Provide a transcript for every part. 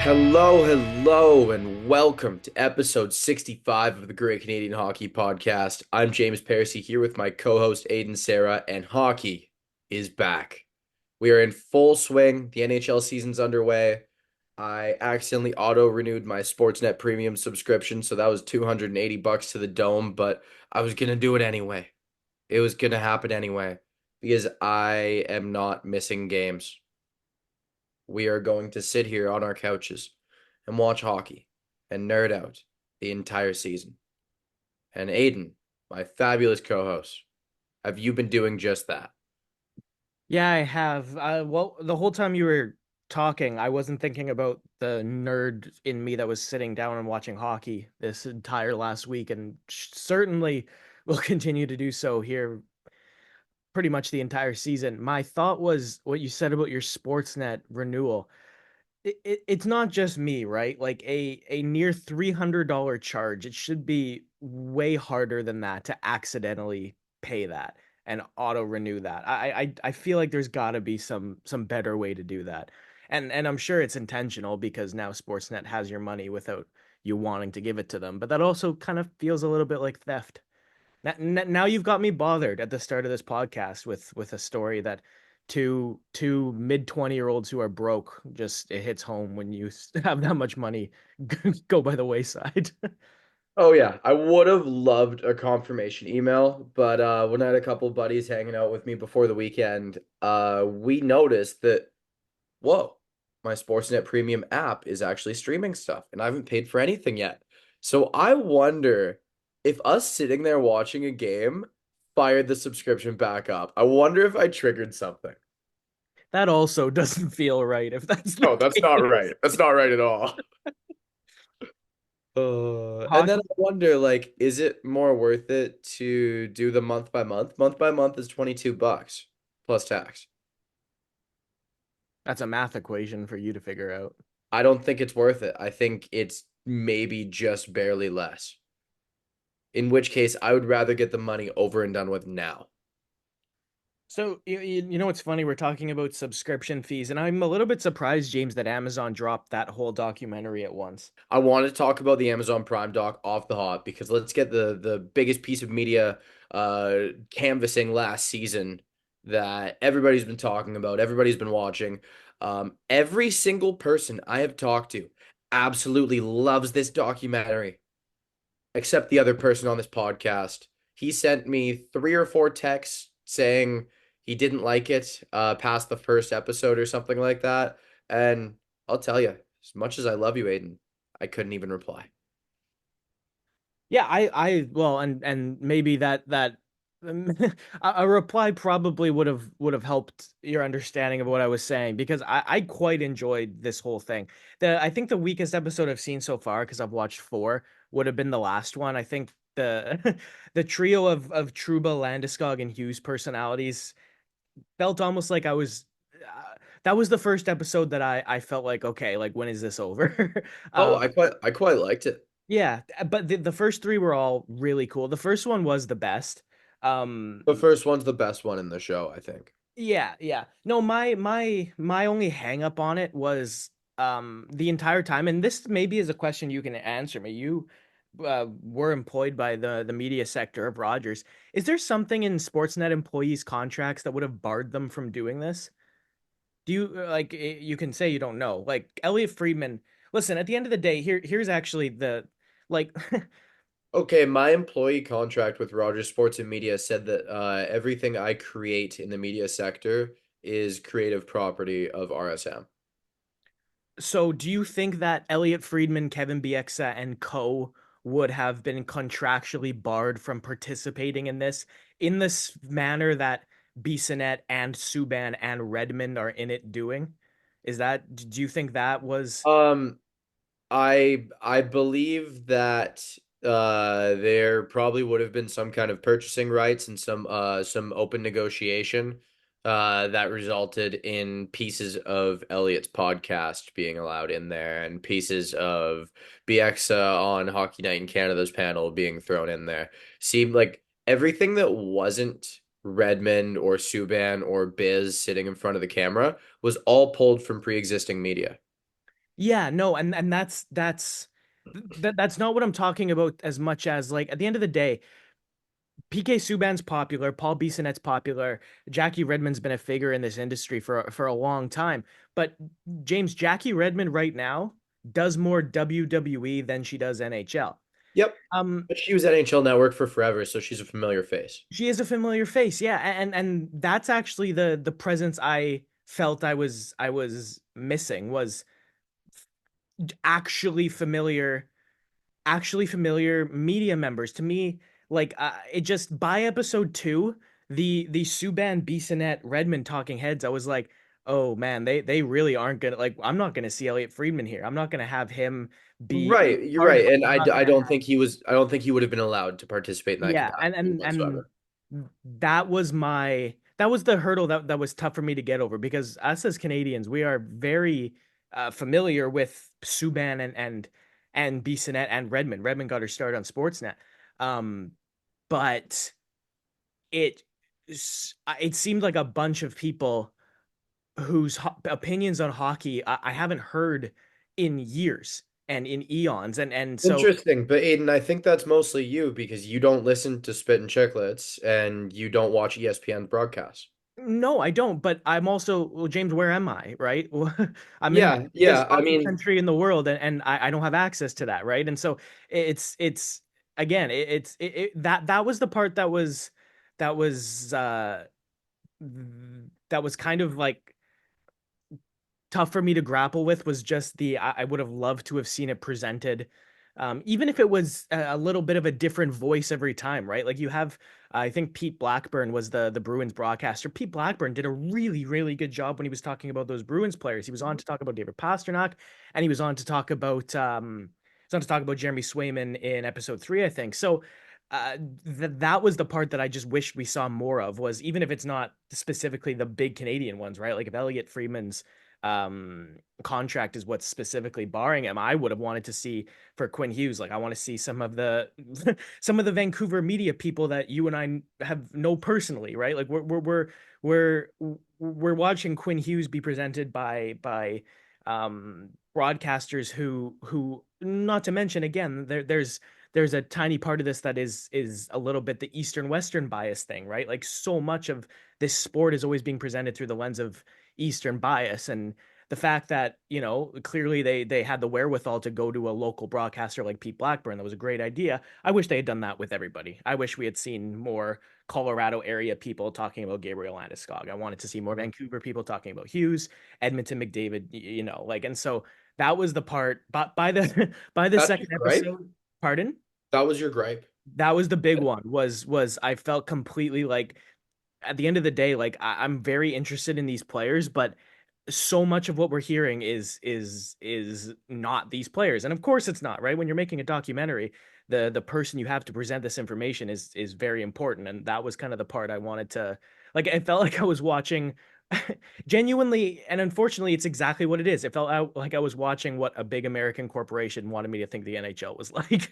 Hello, and welcome to episode 65 of the Great Canadian Hockey Podcast. I'm James Parisi here with my co-host Aiden Sarah, and hockey is back. We are in full swing. The NHL season's underway. I accidentally auto-renewed my Sportsnet premium subscription, so that was $280 to the dome, but I was gonna do it anyway. It was gonna happen anyway because I am not missing games. We are going to sit here on our couches and watch hockey and nerd out the entire season. And Aiden, my fabulous co host, have you been doing just that? Yeah, I have. Well, the whole time you were talking, I wasn't thinking about the nerd in me that was sitting down and watching hockey this entire last week, and certainly will continue to do so here pretty much the entire season. My thought was what you said about your Sportsnet renewal. It's not just me, right? Like a near $300 charge. It should be way harder than that to accidentally pay that and auto renew that. I feel like there's got to be some better way to do that. And I'm sure it's intentional because now Sportsnet has your money without you wanting to give it to them. But that also kind of feels a little bit like theft. Now you've got me bothered at the start of this podcast with a story that two mid-20-year-olds who are broke, just it hits home when you have that much money go by the wayside. Oh yeah, I would have loved a confirmation email, but when I had a couple buddies hanging out with me before the weekend, we noticed that whoa, my Sportsnet Premium app is actually streaming stuff, and I haven't paid for anything yet. So I wonder if us sitting there watching a game fired the subscription back up. I wonder if I triggered something. That also doesn't feel right if that's the Oh, that's not case. right. That's not right at all. And then Hockey, I wonder, like, is it more worth it to do the month by month? Month by month is $22 plus tax. that's a math equation for you to figure out. I don't think it's worth it. I think it's maybe just barely less. In which case, I would rather get the money over and done with now. So you know what's funny? We're talking about subscription fees, and I'm a little bit surprised, James, that Amazon dropped that whole documentary at once. I want to talk about the Amazon Prime doc off the hop because let's get the biggest piece of media canvassing last season that everybody's been talking about, everybody's been watching. Every single person I have talked to absolutely loves this documentary, except the other person on this podcast. He sent me three or four texts saying he didn't like it past the first episode or something like that. And I'll tell you, as much as I love you, Aiden, I couldn't even reply. Yeah, well, and maybe that a reply probably would have helped your understanding of what I was saying because I quite enjoyed this whole thing. I think the weakest episode I've seen so far, because I've watched four, would have been the last one. I think the the trio of Truba, Landeskog, and Hughes personalities felt almost like I was. That was the first episode that I felt like, okay, like when is this over? Oh, um, I quite liked it. yeah, but the first three were all really cool. The first one was the best. Um, The first one's the best one in the show, I think. yeah, yeah. No, my only hang up on it was the entire time, and this maybe is a question you can answer me. You were employed by the media sector of Rogers. Is there something in Sportsnet employees' contracts that would have barred them from doing this? Do you you can say you don't know. Like Elliot Friedman, listen, at the end of the day, here's actually the like Okay, my employee contract with Rogers Sports and Media said that everything I create in the media sector is creative property of RSM. So, do you think that Elliot Friedman, Kevin Bieksa, and co would have been contractually barred from participating in this manner that Bissonnette and Subban and Redmond are in it doing? Do you think that was Um, I believe that there probably would have been some kind of purchasing rights and some open negotiation that resulted in pieces of Elliot's podcast being allowed in there and pieces of BXA on Hockey Night in Canada's panel being thrown in there. Seemed like everything that wasn't Redmond or Subban or Biz sitting in front of the camera was all pulled from pre-existing media. Yeah, no, and that's not what I'm talking about as much as like at the end of the day, PK Subban's popular, Paul Bissonnette's popular, Jackie Redmond's been a figure in this industry for a long time. But James, Jackie Redmond right now does more WWE than she does NHL. Yep. Um, But she was at NHL Network for forever, so she's a familiar face. she is a familiar face, yeah, and that's actually the presence I felt I was missing was actually familiar actually familiar media members to me. Like it just by episode 2, the Subban, Bissonnette, Redmond talking heads, I was like, oh man, they really aren't gonna, like, I'm not gonna see Elliot Friedman here. I'm not gonna have him be Right, you're part of right, it. and I'm not I gonna don't have, think he was. I don't think he would have been allowed to participate in that yeah, capacity and whatsoever. that was the hurdle that was tough for me to get over, because us as Canadians, we are very familiar with Subban and Bissonnette and Redmond. Redmond got her start on Sportsnet. Um, but it it seemed like a bunch of people whose opinions on hockey I haven't heard in years and in eons, and so Interesting, but Aiden, I think that's mostly you because you don't listen to Spit and Chicklets and you don't watch ESPN broadcasts. no, I don't. But I'm also, well, James, where am I? Right? I'm in the Yeah, biggest yeah. I hockey mean, country in the world, and I don't have access to that, right? And so it's again, that was the part that was uh that was kind of like tough for me to grapple with, was just I would have loved to have seen it presented, even if it was a little bit of a different voice every time, right? Like you have, I think Pete Blackburn was the Bruins broadcaster. Pete Blackburn did a really, really good job when he was talking about those Bruins players. He was on to talk about David Pasternak, and he was on to talk about Jeremy Swayman in episode 3, I think. So that was the part that I just wished we saw more of, was even if it's not specifically the big Canadian ones, right? Like if Elliot Freeman's contract is what's specifically barring him, I would have wanted to see for Quinn Hughes. Like I want to see some of the some of the Vancouver media people that you and I have know personally, right? Like we're we're watching Quinn Hughes be presented broadcasters who, not to mention, again, there's a tiny part of this that is a little bit the Eastern Western bias thing, right? Like so much of this sport is always being presented through the lens of Eastern bias, and the fact that, clearly they had the wherewithal to go to a local broadcaster like Pete Blackburn, that was a great idea. I wish they had done that with everybody. I wish we had seen more Colorado area people talking about Gabriel Landeskog. I wanted to see more Vancouver people talking about Hughes, Edmonton McDavid, like. And so that was the part, but by the by the that's your second gripe. episode, pardon, That was your gripe. that was the big one, was I felt completely like, at the end of the day, like I'm very interested in these players, but so much of what we're hearing is not these players. And of course it's not, right? When you're making a documentary, the person you have to present this information is very important. And that was kind of the part I wanted to, like, it felt like I was watching genuinely, and unfortunately it's exactly what it is. It felt like I was watching what a big American corporation wanted me to think the NHL was like.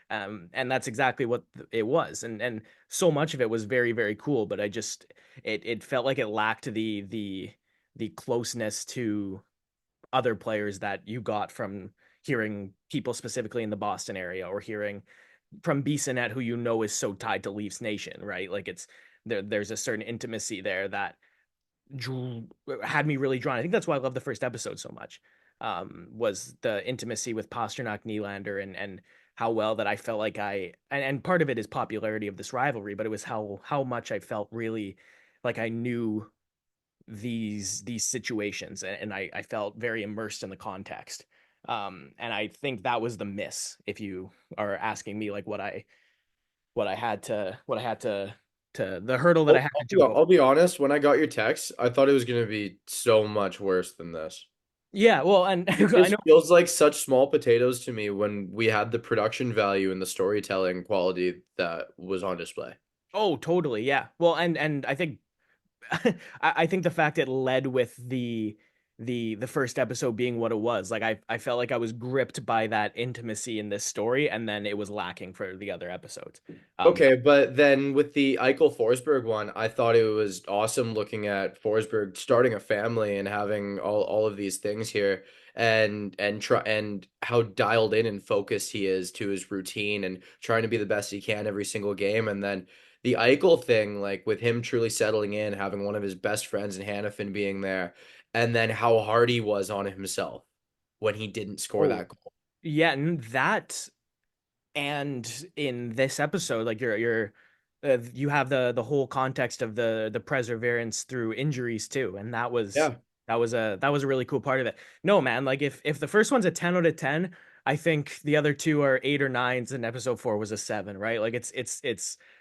And that's exactly what it was. And so much of it was very, very cool, but it felt like it lacked the closeness to other players that you got from hearing people specifically in the Boston area, or hearing from Bissonnette, who is so tied to Leafs Nation, right? Like there's a certain intimacy there that drew had me really drawn. I think that's why I love the first episode so much. Was the intimacy with Pasternak, Nylander, and how well that I felt like and part of it is popularity of this rivalry, but it was how much I felt really like I knew these situations, and I felt very immersed in the context. And I think that was the miss, if you are asking me like what I had to the hurdle that I I'll, had to I'll be jump over. I'll be honest. When I got your text, I thought it was gonna be so much worse than this. Yeah, well, and I This know. feels like such small potatoes to me when we had the production value and the storytelling quality that was on display. Oh, totally, yeah. Well, and I think I think the fact it led with the first episode being what it was. Like I felt like I was gripped by that intimacy in this story, and then it was lacking for the other episodes. Um, Okay, but then with the Eichel Forsberg one, I thought it was awesome looking at Forsberg starting a family and having all of these things here and how dialed in and focused he is to his routine and trying to be the best he can every single game. And then the Eichel thing, like with him truly settling in, having one of his best friends in Hannafin being there, and then how hard he was on himself when he didn't score oh that goal. yeah, and that and in this episode, like you have the whole context of the perseverance through injuries too, and Yeah. that was a really cool part of it. No, man, like if the first one's a 10 out of 10, I think the other two are 8 or 9s, and episode 4 was a 7, right? Like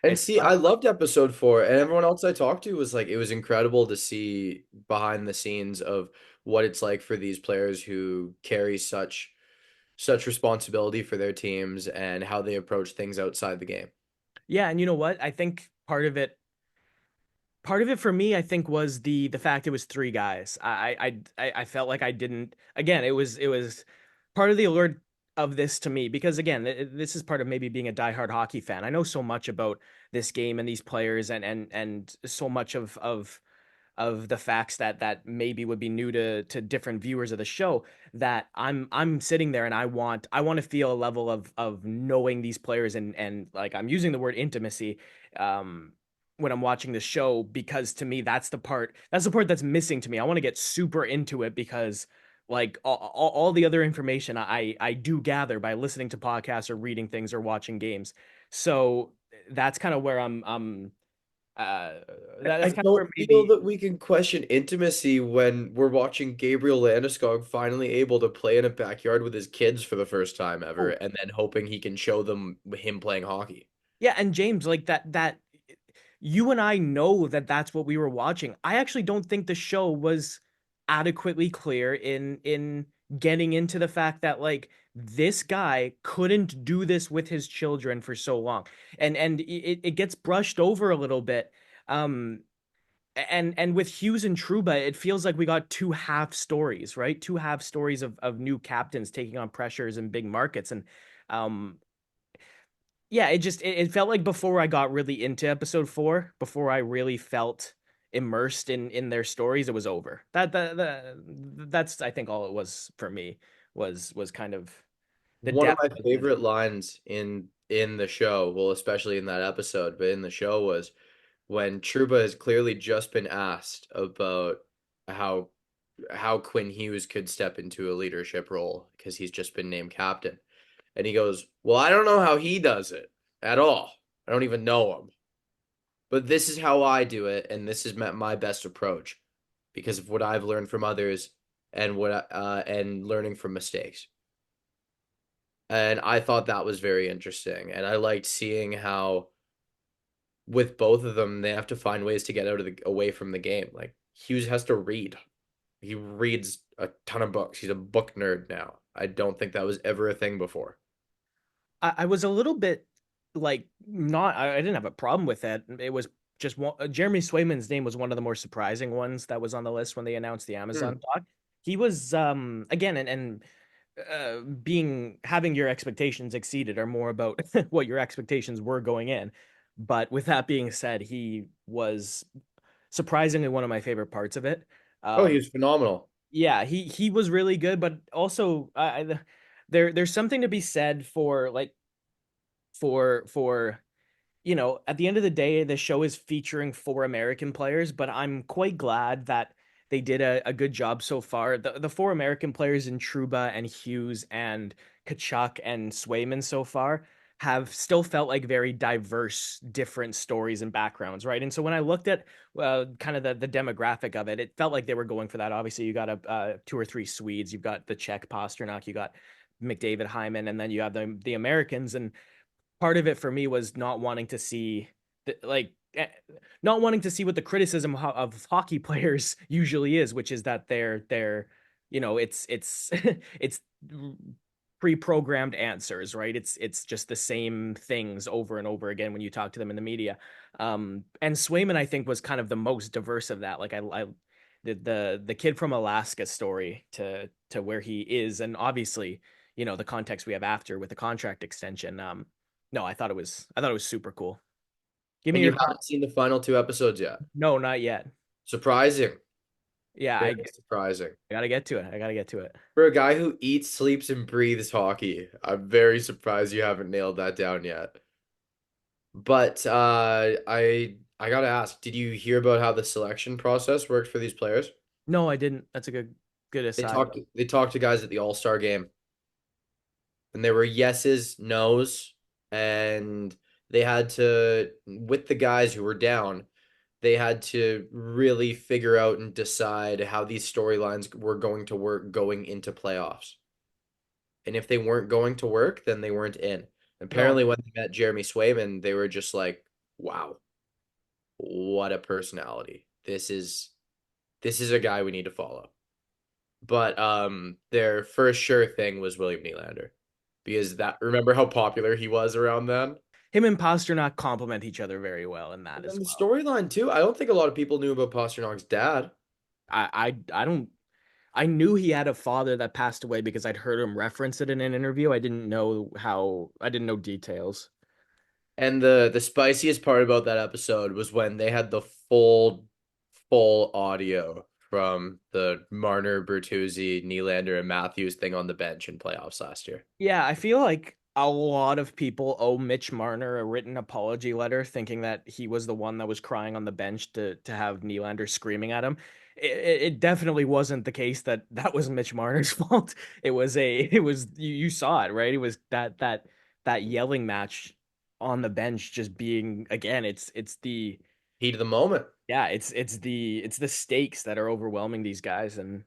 And it's see, I loved episode 4, and everyone else I talked to was like, it was incredible to see behind the scenes of what it's like for these players who carry such responsibility for their teams and how they approach things outside the game. yeah, and you know what? I think part of it for me, I think, was the fact it was three guys. I felt like I didn't. Again, it was part of the allure of this to me because again, this is part of maybe being a diehard hockey fan. I know so much about this game and these players and so much of the facts that maybe would be new to different viewers of the show that I'm sitting there and I want to feel a level of knowing these players and like I'm using the word intimacy um when I'm watching the show because to me that's the part that's missing to me. I want to get super into it because like all the other information I do gather by listening to podcasts or reading things or watching games. So that's kind of where I'm uh I that's kind of where don't feel maybe that we can question intimacy when we're watching Gabriel Landeskog finally able to play in a backyard with his kids for the first time ever, oh and then hoping he can show them him playing hockey. yeah, and James, like that you and I know that that's what we were watching. I actually don't think the show was adequately clear in getting into the fact that like this guy couldn't do this with his children for so long. And it gets brushed over a little bit. Um and with Hughes and Truba, it feels like we got two half stories, right? Two half stories of new captains taking on pressures in big markets. And um yeah, it felt like before I got really into episode 4, before I really felt immersed in their stories, it was over. That's I think all it was for me was kind of the One of depth my of the favorite lines in the show, well, especially in that episode, but in the show was when Truba has clearly just been asked about how how Quinn Hughes could step into a leadership role because he's just been named captain. And he goes, "Well, I don't know how he does it at all. I don't even know him. But this is how I do it, and this is my best approach because of what I've learned from others and and learning from mistakes." And I thought that was very interesting. And I liked seeing how with both of them, they have to find ways to get out of the away from the game. Like Hughes has to read. He reads a ton of books. He's a book nerd now. I don't think that was ever a thing before. I was a little bit like not I didn't have a problem with it. It was just one, Jeremy Swayman's name was one of the more surprising ones that was on the list when they announced the Hmm. Amazon doc. He was again and being having your expectations exceeded are more about what your expectations were going in. But with that being said, he was surprisingly one of my favorite parts of it. Oh, he Um, was phenomenal. yeah, he was really good, but also there's something to be said for like for at the end of the day, the show is featuring 4 American players, but I'm quite glad that they did a good job so far. The 4 American players in Truba and Hughes and Kachuk and Swayman so far have still felt like very diverse, different stories and backgrounds, right? And so when I looked at kind of the demographic of it, it felt like they were going for that. Obviously, you got a 2 or 3 Swedes, you've got the Czech Pasternak, you got McDavid Hyman, and then you have the Americans. And part of it for me was not wanting to see like not wanting to see what the criticism of hockey players usually is, which is that they're it's it's pre-programmed answers, right? It's just the same things over and over again when you talk to them in the media. And Swayman, I think, was kind of the most diverse of that. Like I the kid from Alaska story to where he is, and obviously, the context we have after with the contract extension. No, I thought it was super cool. Give me And you your haven't seen the final two episodes yet. no, not yet. Surprising. Yeah, Very I surprising. gotta get to it. I gotta get to it. For a guy who eats, sleeps, and breathes hockey, I'm very surprised you haven't nailed that down yet. But I gotta ask, did you hear about how the selection process worked for these players? No, I didn't. That's a good They aside. talked to guys at the All-Star game, and there were yeses, nos, and they had to, with the guys who were down, they had to really figure out and decide how these storylines were going to work going into playoffs. And if they weren't going to work, then they weren't in. No, Apparently, when they met Jeremy Swayman, they were just like, "Wow, what a personality! This is a guy we need to follow." But their first sure thing was William Nylander, because that remember how popular he was around then. him and Pasternak complement each other very well in that And as then the well. storyline too. I don't think a lot of people knew about Pasternak's dad. I don't. I knew he had a father that passed away because I'd heard him reference it in an interview. I didn't know how. I didn't know details. And the spiciest part about that episode was when they had the full audio from the Marner, Bertuzzi, Nylander, and Matthews thing on the bench in playoffs last year. Yeah, I feel like a lot of people owe Mitch Marner a written apology letter, thinking that he was the one that was crying on the bench to have Nylander screaming at him. It definitely wasn't the case that that was Mitch Marner's fault. It was you saw it, right? It was that yelling match on the bench just being again. It's the Heat of the moment. yeah, it's the stakes that are overwhelming these guys, and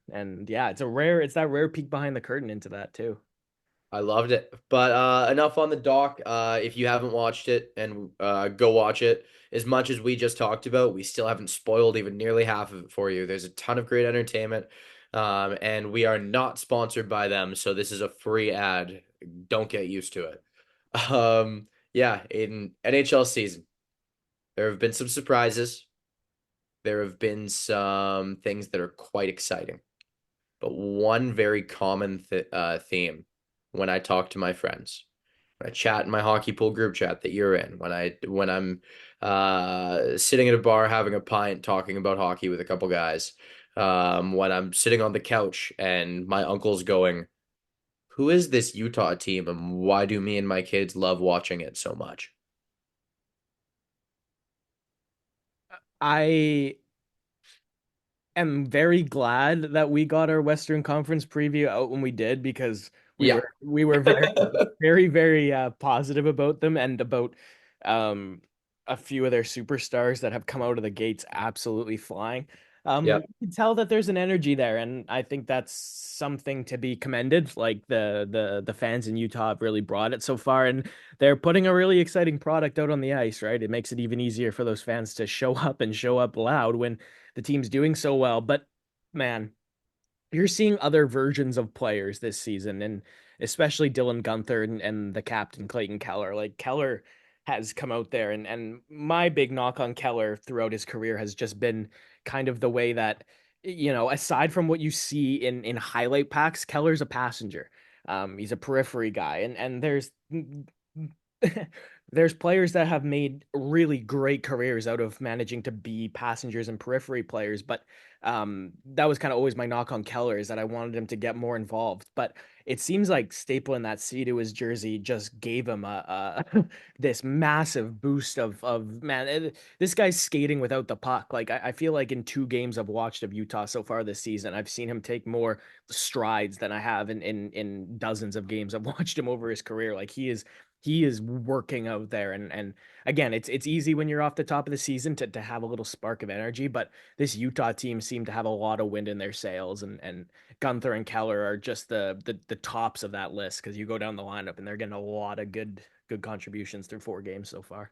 yeah, it's that rare peek behind the curtain into that too. I loved it. But enough on the doc. If you haven't watched it, and go watch it. As much as we just talked about, we still haven't spoiled even nearly half of it for you. There's a ton of great entertainment, and we are not sponsored by them, so this is a free ad. Don't get used to it. Yeah, in NHL season, there have been some surprises. There have been some things that are quite exciting. But one very common theme when I talk to my friends, when I chat in my hockey pool group chat that you're in, when I'm sitting at a bar having a pint talking about hockey with a couple guys, when I'm sitting on the couch and my uncle's going, "Who is this Utah team, and why do me and my kids love watching it so much?" I am very glad that we got our Western Conference preview out when we did because we Yeah. were we were very positive about them and about um a few of their superstars that have come out of the gates absolutely flying. Yeah. You can tell that there's an energy there, and I think that's something to be commended. Like the fans in Utah have really brought it so far, and they're putting a really exciting product out on the ice, right? It makes it even easier for those fans to show up and show up loud when the team's doing so well. But man, you're seeing other versions of players this season, and especially Dylan Gunther and the captain Clayton Keller. Like Keller has come out there, and my big knock on Keller throughout his career has just been kind of the way that aside from what you see in highlight packs, Keller's a passenger. He's a periphery guy, and there's players that have made really great careers out of managing to be passengers and periphery players, but that was kind of always my knock on Keller is that I wanted him to get more involved. But it seems like stapling that C to his jersey just gave him a this massive boost of man. This guy's skating without the puck. Like I feel like in 2 games I've watched of Utah so far this season, I've seen him take more strides than I have in dozens of games I've watched him over his career. Like he is working out there, and again, it's easy when you're off the top of the season to have a little spark of energy, but this Utah team seemed to have a lot of wind in their sails, and Gunther and Keller are just the tops of that list because you go down the lineup and they're getting a lot of good contributions through 4 games so far.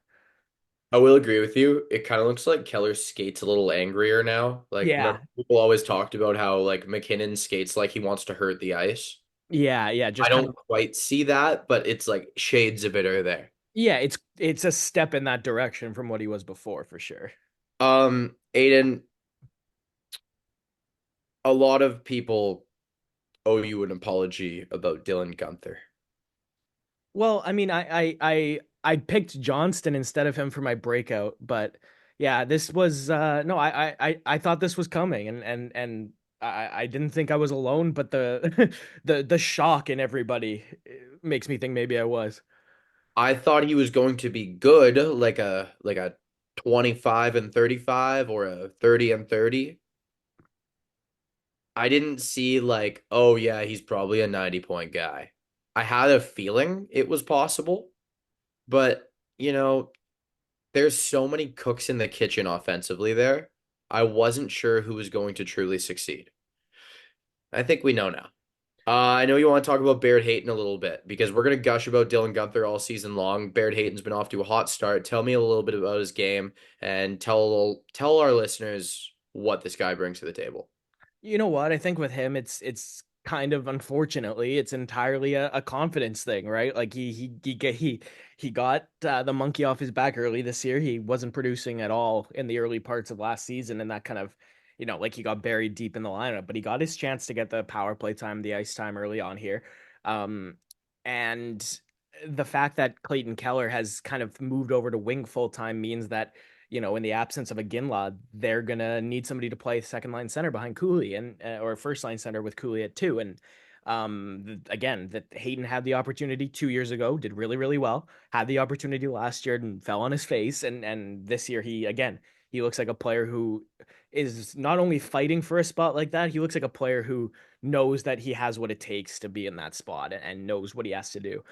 I will agree with you. It kind of looks like Keller skates a little angrier now. Like, Yeah, remember people always talked about how like McKinnon skates like he wants to hurt the ice. yeah, I just kind don't of quite see that, but it's like shades of it are there. yeah, it's a step in that direction from what he was before for sure. Aiden, a lot of people owe you an apology about Dylan Gunther. Well, I mean, I picked Johnston instead of him for my breakout, but yeah, this was no, I thought this was coming, and I didn't think I was alone, but the the shock in everybody makes me think maybe I was. I thought he was going to be good, like a 25 and 35 or a 30 and 30. I didn't see like, oh yeah, he's probably a 90-point guy. I had a feeling it was possible, but there's so many cooks in the kitchen offensively there. I wasn't sure who was going to truly succeed. I think we know now. I know you want to talk about Barrett Hayton a little bit because we're going to gush about Dylan Gunther all season long. Barrett Hayton's been off to a hot start. Tell me a little bit about his game and tell our listeners what this guy brings to the table. You know what? I think with him, it's kind of unfortunately, it's entirely a confidence thing, right? Like he got the monkey off his back early this year. He wasn't producing at all in the early parts of last season, and that kind of, like he got buried deep in the lineup. But he got his chance to get the power play time, the ice time early on here, and the fact that Clayton Keller has kind of moved over to wing full time means that in the absence of a Ginla, they're gonna need somebody to play second line center behind Cooley and or first line center with Cooley at two. And again, that Hayden had the opportunity 2 years ago, did really really well. Had the opportunity last year and fell on his face. And this year he looks like a player who is not only fighting for a spot like that, he looks like a player who knows that he has what it takes to be in that spot and knows what he has to do.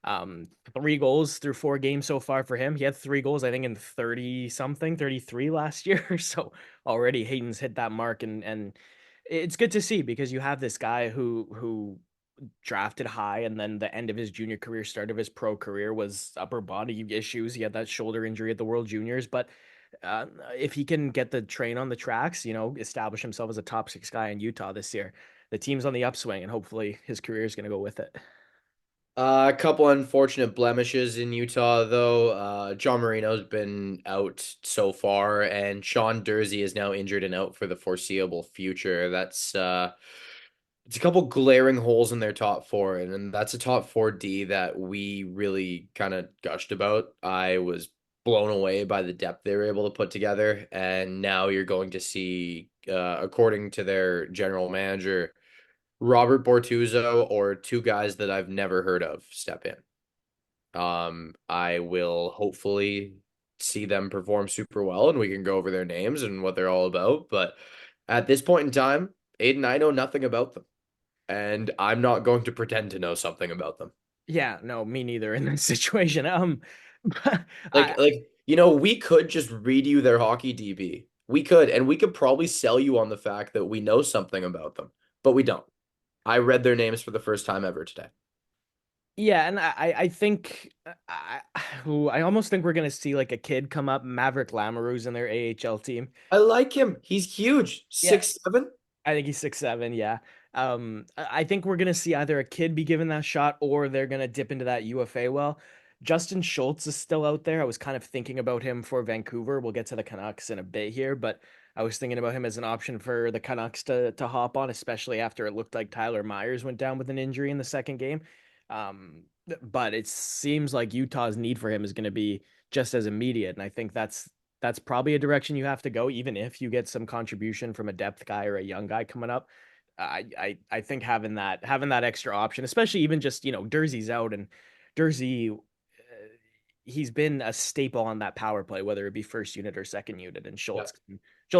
3 goals through 4 games so far for him. He had 3 goals, I think, in 30 something, 33 last year. So already Hayden's hit that mark, and it's good to see because you have this guy who drafted high, and then the end of his junior career, start of his pro career was upper body issues. He had that shoulder injury at the World Juniors, but if he can get the train on the tracks, establish himself as a top six guy in Utah this year, the team's on the upswing, and hopefully his career is going to go with it. A couple unfortunate blemishes in Utah, though. John Marino's been out so far, and Sean Dursey is now injured and out for the foreseeable future. That's it's a couple glaring holes in their top four, and that's a top four D that we really kind of gushed about. I was blown away by the depth they were able to put together, and now you're going to see, according to their general manager, Robert Bortuzzo or two guys that I've never heard of step in. I will hopefully see them perform super well and we can go over their names and what they're all about. But at this point in time, Aiden, I know nothing about them. And I'm not going to pretend to know something about them. Yeah, no, me neither in this situation. Like, I like, we could just read you their hockey DB. We could, and we could probably sell you on the fact that we know something about them, but we don't. I read their names for the first time ever today. yeah, and I think I almost think we're gonna see like a kid come up, Maverick Lamoureux's in their AHL team. I like him. He's huge. Yeah, 6'7". I think he's 6'7", yeah. I think we're gonna see either a kid be given that shot or they're gonna dip into that UFA well. Justin Schultz is still out there. I was kind of thinking about him for Vancouver. We'll get to the Canucks in a bit here, but I was thinking about him as an option for the Canucks to hop on, especially after it looked like Tyler Myers went down with an injury in the second game. Um, but it seems like Utah's need for him is going to be just as immediate, and I think that's probably a direction you have to go, even if you get some contribution from a depth guy or a young guy coming up. I think having that extra option, especially even just Dursey's out, and Dursey he's been a staple on that power play, whether it be first unit or second unit, and Schultz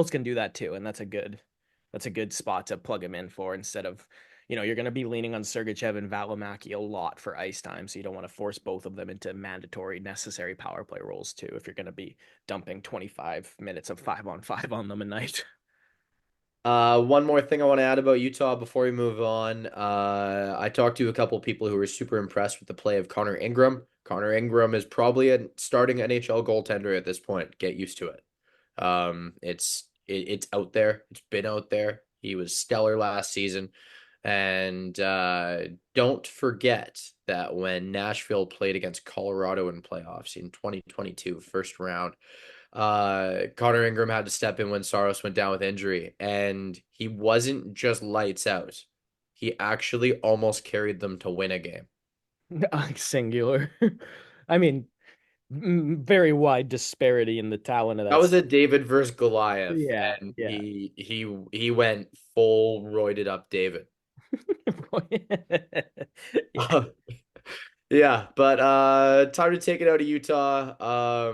can do that too, and that's a good spot to plug him in for instead of you're going to be leaning on Sergachev and Valimaki a lot for ice time, so you don't want to force both of them into mandatory necessary power play roles too if you're going to be dumping 25 minutes of 5-on-5 on them a night. One more thing I want to add about Utah before we move on. I talked to a couple people who were super impressed with the play of Connor Ingram. Connor Ingram is probably a starting NHL goaltender at this point. Get used to it. It's out there. It's been out there. He was stellar last season. And don't forget that when Nashville played against Colorado in playoffs in 2022, first round, Connor Ingram had to step in when Saros went down with injury, and he wasn't just lights out. He actually almost carried them to win a game. Singular. I mean, very wide disparity in the talent of That that. was a David versus Goliath, Yeah, and yeah. he went full roided up David. Yeah. Yeah, but time to take it out of Utah.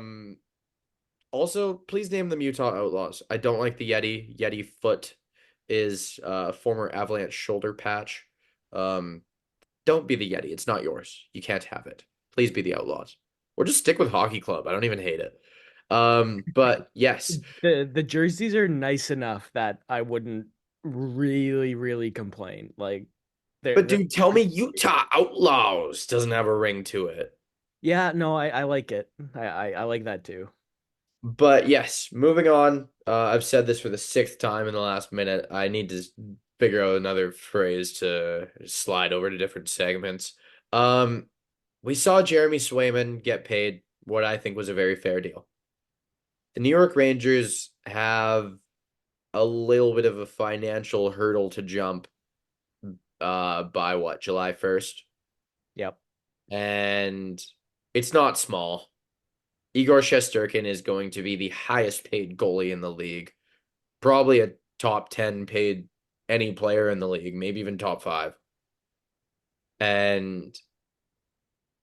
Also, please name them Utah Outlaws. I don't like the Yeti. Yeti foot is a former Avalanche shoulder patch. Um, don't be the Yeti. It's not yours. You can't have it. Please be the Outlaws. Or just stick with Hockey Club. I don't even hate it. But yes. The jerseys are nice enough that I wouldn't really complain. Like But they're dude, tell me Utah Outlaws doesn't have a ring to it. yeah, no, I like it. I like that too. But yes, moving on. I've said this for the sixth time in the last minute. I need to figure out another phrase to slide over to different segments. Um, we saw Jeremy Swayman get paid what I think was a very fair deal. The New York Rangers have a little bit of a financial hurdle to jump by what, July 1st? Yep. And it's not small. Igor Shesterkin is going to be the highest paid goalie in the league, probably a top 10 paid any player in the league, maybe even top five. And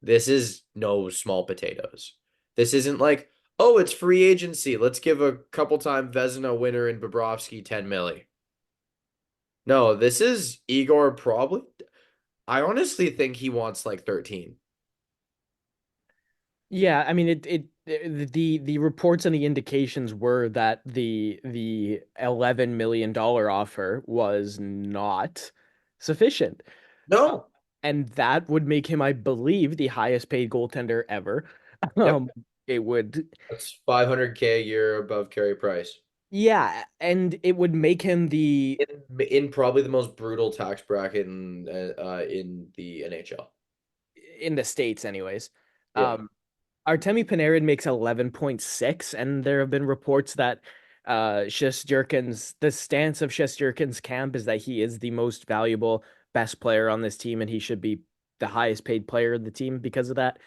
this is no small potatoes. This isn't like, oh, it's free agency. Let's give a couple time Vezina winner in Bobrovsky 10 milli. No, this is Igor probably. I honestly think he wants like 13. Yeah, I mean the reports and the indications were that the $11 million offer was not sufficient. Uh, No. and that would make him, I believe, the highest paid goaltender ever. Yep. Um, it would, That's 500K a year above Carey Price. yeah, and it would make him the In probably the most brutal tax bracket in the NHL. in the States anyways. Yeah. Um, Artemi Panarin makes 11.6, and there have been reports that the stance of Shesterkin's camp is that he is the most valuable, best player on this team, and he should be the highest paid player of the team because of that.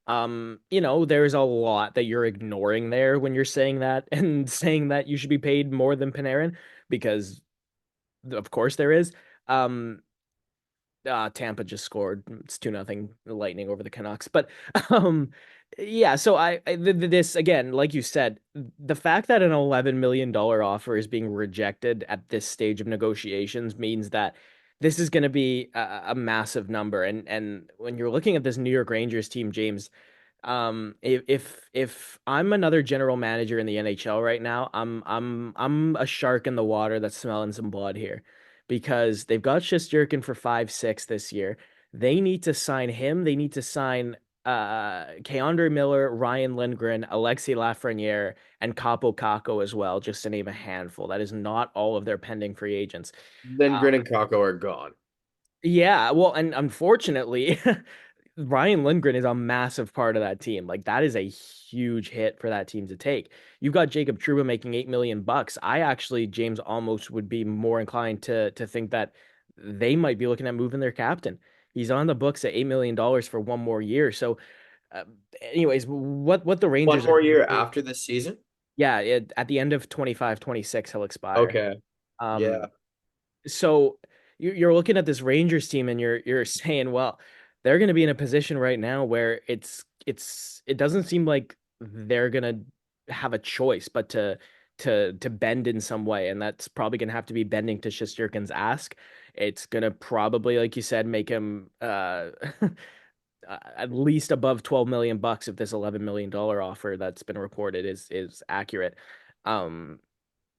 There's a lot that you're ignoring there when you're saying that and saying that you should be paid more than Panarin, because of course there is. Um, Tampa just scored. It's 2-0 Lightning over the Canucks. But um yeah, so this again, like you said, the fact that an $11 million offer is being rejected at this stage of negotiations means that this is going to be a massive number. And when you're looking at this New York Rangers team, James, if I'm another general manager in the NHL right now, I'm a shark in the water that's smelling some blood here, because they've got Shesterkin for 5-6 this year. They need to sign him. They need to sign K'Andre Miller, Ryan Lindgren, Alexi Lafreniere, and Capo Caco as well, just to name a handful. That is not all of their pending free agents. Then Grin and Kako are gone. Yeah, well, and unfortunately, Ryan Lindgren is a massive part of that team. Like that is a huge hit for that team to take. You've got Jacob Trouba making 8 million bucks. I actually, James, almost would be more inclined to think that they might be looking at moving their captain. He's on the books at $8 million for one more year. So, uh, anyways, what the One Rangers are more going to year do? after this season? Yeah, at the end of 25-26, he'll expire. Okay. Um, Yeah. so you're looking at this Rangers team and you're saying, well, they're going to be in a position right now where it doesn't seem like they're going to have a choice but to bend in some way, and that's probably going to have to be bending to Shesterkin's ask. It's going to probably, like you said, make him at least above 12 million bucks if this $11 million offer that's been reported is accurate. Um,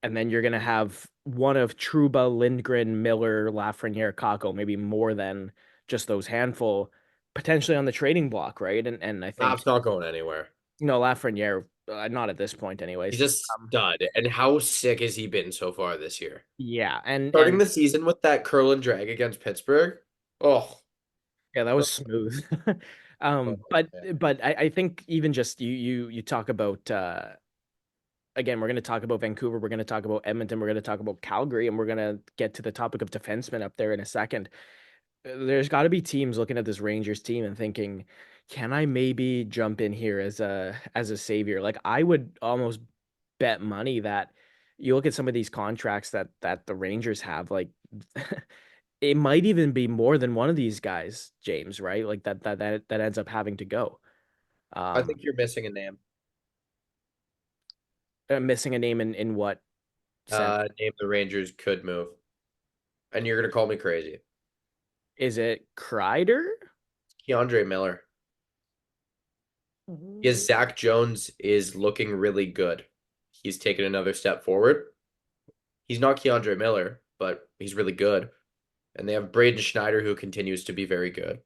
and then you're gonna have one of Truba, Lindgren, Miller, Lafreniere, Kako, maybe more than just those handful, potentially on the trading block, right? And I think Pop's not going anywhere. Lafreniere, not at this point, He's anyways. a stud. And how sick has he been so far this year? Yeah, Starting and the season with that curl and drag against Pittsburgh. Oh, yeah, that was smooth. oh But man. I think even just you talk about again, we're going to talk about Vancouver, we're going to talk about Edmonton, we're going to talk about Calgary, and we're going to get to the topic of defensemen up there in a second. There's got to be teams looking at this Rangers team and thinking, can I maybe jump in here as a savior? Like I would almost bet money that you look at some of these contracts that the Rangers have, like it might even be more than one of these guys, James, right? Like that ends up having to go. I Um, think you're missing a name. Missing a name in what sense? Name the Rangers could move, and you're gonna call me crazy. Is it Kreider? Keandre Miller. Yes, Zach Jones is looking really good. He's taken another step forward. He's not Keandre Miller, but he's really good. And they have Braden Schneider, who continues to be very good.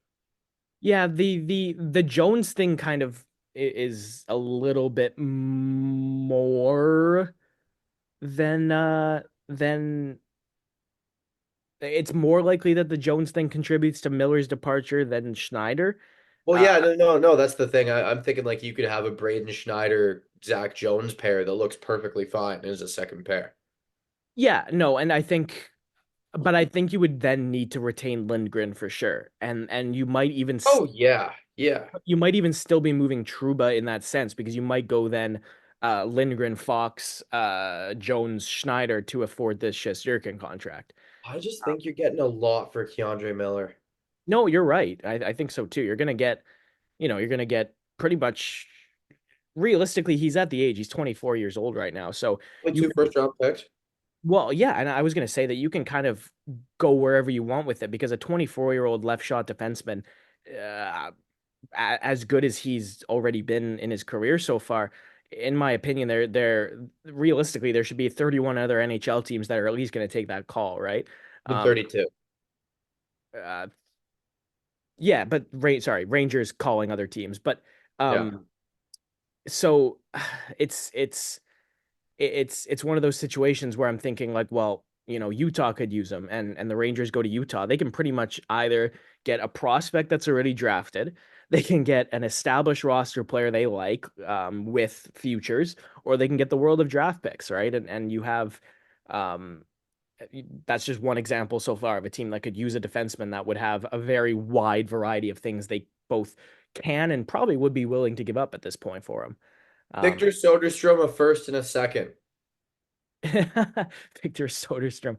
Yeah, the Jones thing kind of is a little bit more than it's more likely that the Jones thing contributes to Miller's departure than Schneider. Well, Uh, yeah, no, that's the thing. I'm thinking like you could have a Braden Schneider, Zach Jones pair that looks perfectly fine as a second pair. yeah, no, and I think you would then need to retain Lindgren for sure, and Oh yeah, yeah. you might even still be moving Truba in that sense because you might go then Lindgren, Fox, Jones, Schneider to afford this Shesterkin contract. I just think you're getting a lot for Keandre Miller. No, you're right. I think so too. You're gonna get pretty much realistically, he's at the age, he's 24 years old right now. So Only you two first round picks. well, yeah, and I was gonna say that you can kind of go wherever you want with it because a 24-year-old left shot defenseman, uh, as good as he's already been in his career so far, in my opinion, there realistically there should be 31 other NHL teams that are at least going to take that call, right? Been Um, 32. uh, yeah, but Rangers calling other teams, but Yeah. um, so it's it's one of those situations where I'm thinking like, well, Utah could use them, and the Rangers go to Utah. They can pretty much either get a prospect that's already drafted, they can get an established roster player they like with futures, or they can get the world of draft picks, right? And you have um, that's just one example so far of a team that could use a defenseman that would have a very wide variety of things they both can and probably would be willing to give up at this point for him. Um, Victor Soderstrom, a first and a second. Victor Soderstrom,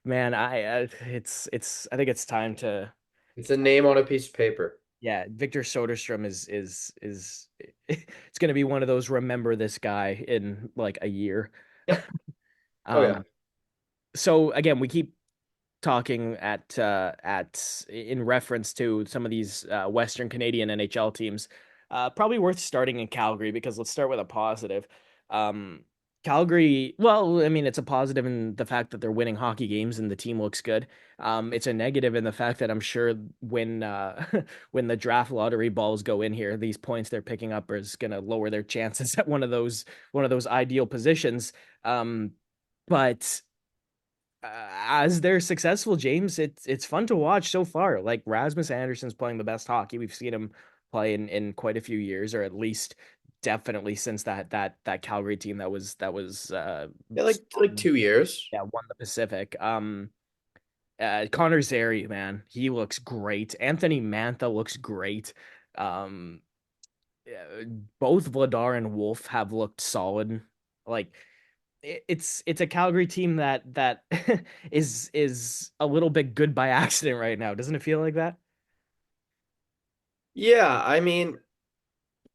man, I think it's time to It's a name on a piece of paper. yeah, Victor Soderstrom is it's gonna be one of those remember this guy in like a year. Yep. Oh yeah. Um, so again, we keep talking at in reference to some of these Western Canadian NHL teams. Probably worth starting in Calgary because let's start with a positive. Um, Calgary, well, I mean, it's a positive in the fact that they're winning hockey games and the team looks good. It's a negative in the fact that I'm sure when when the draft lottery balls go in here, these points they're picking up is going to lower their chances at one of those ideal positions. Um, but as they're successful, James, it's fun to watch so far. Like Rasmus Anderson's playing the best hockey we've seen him play in quite a few years, or at least definitely since that Calgary team that was Yeah, like 2 years. yeah, won the Pacific. Connor Zary, man, he looks great. Anthony Mantha looks great. Um, yeah, both Vladar and Wolf have looked solid. Like it's a Calgary team that is a little bit good by accident right now. Doesn't it feel like that? Yeah, I mean,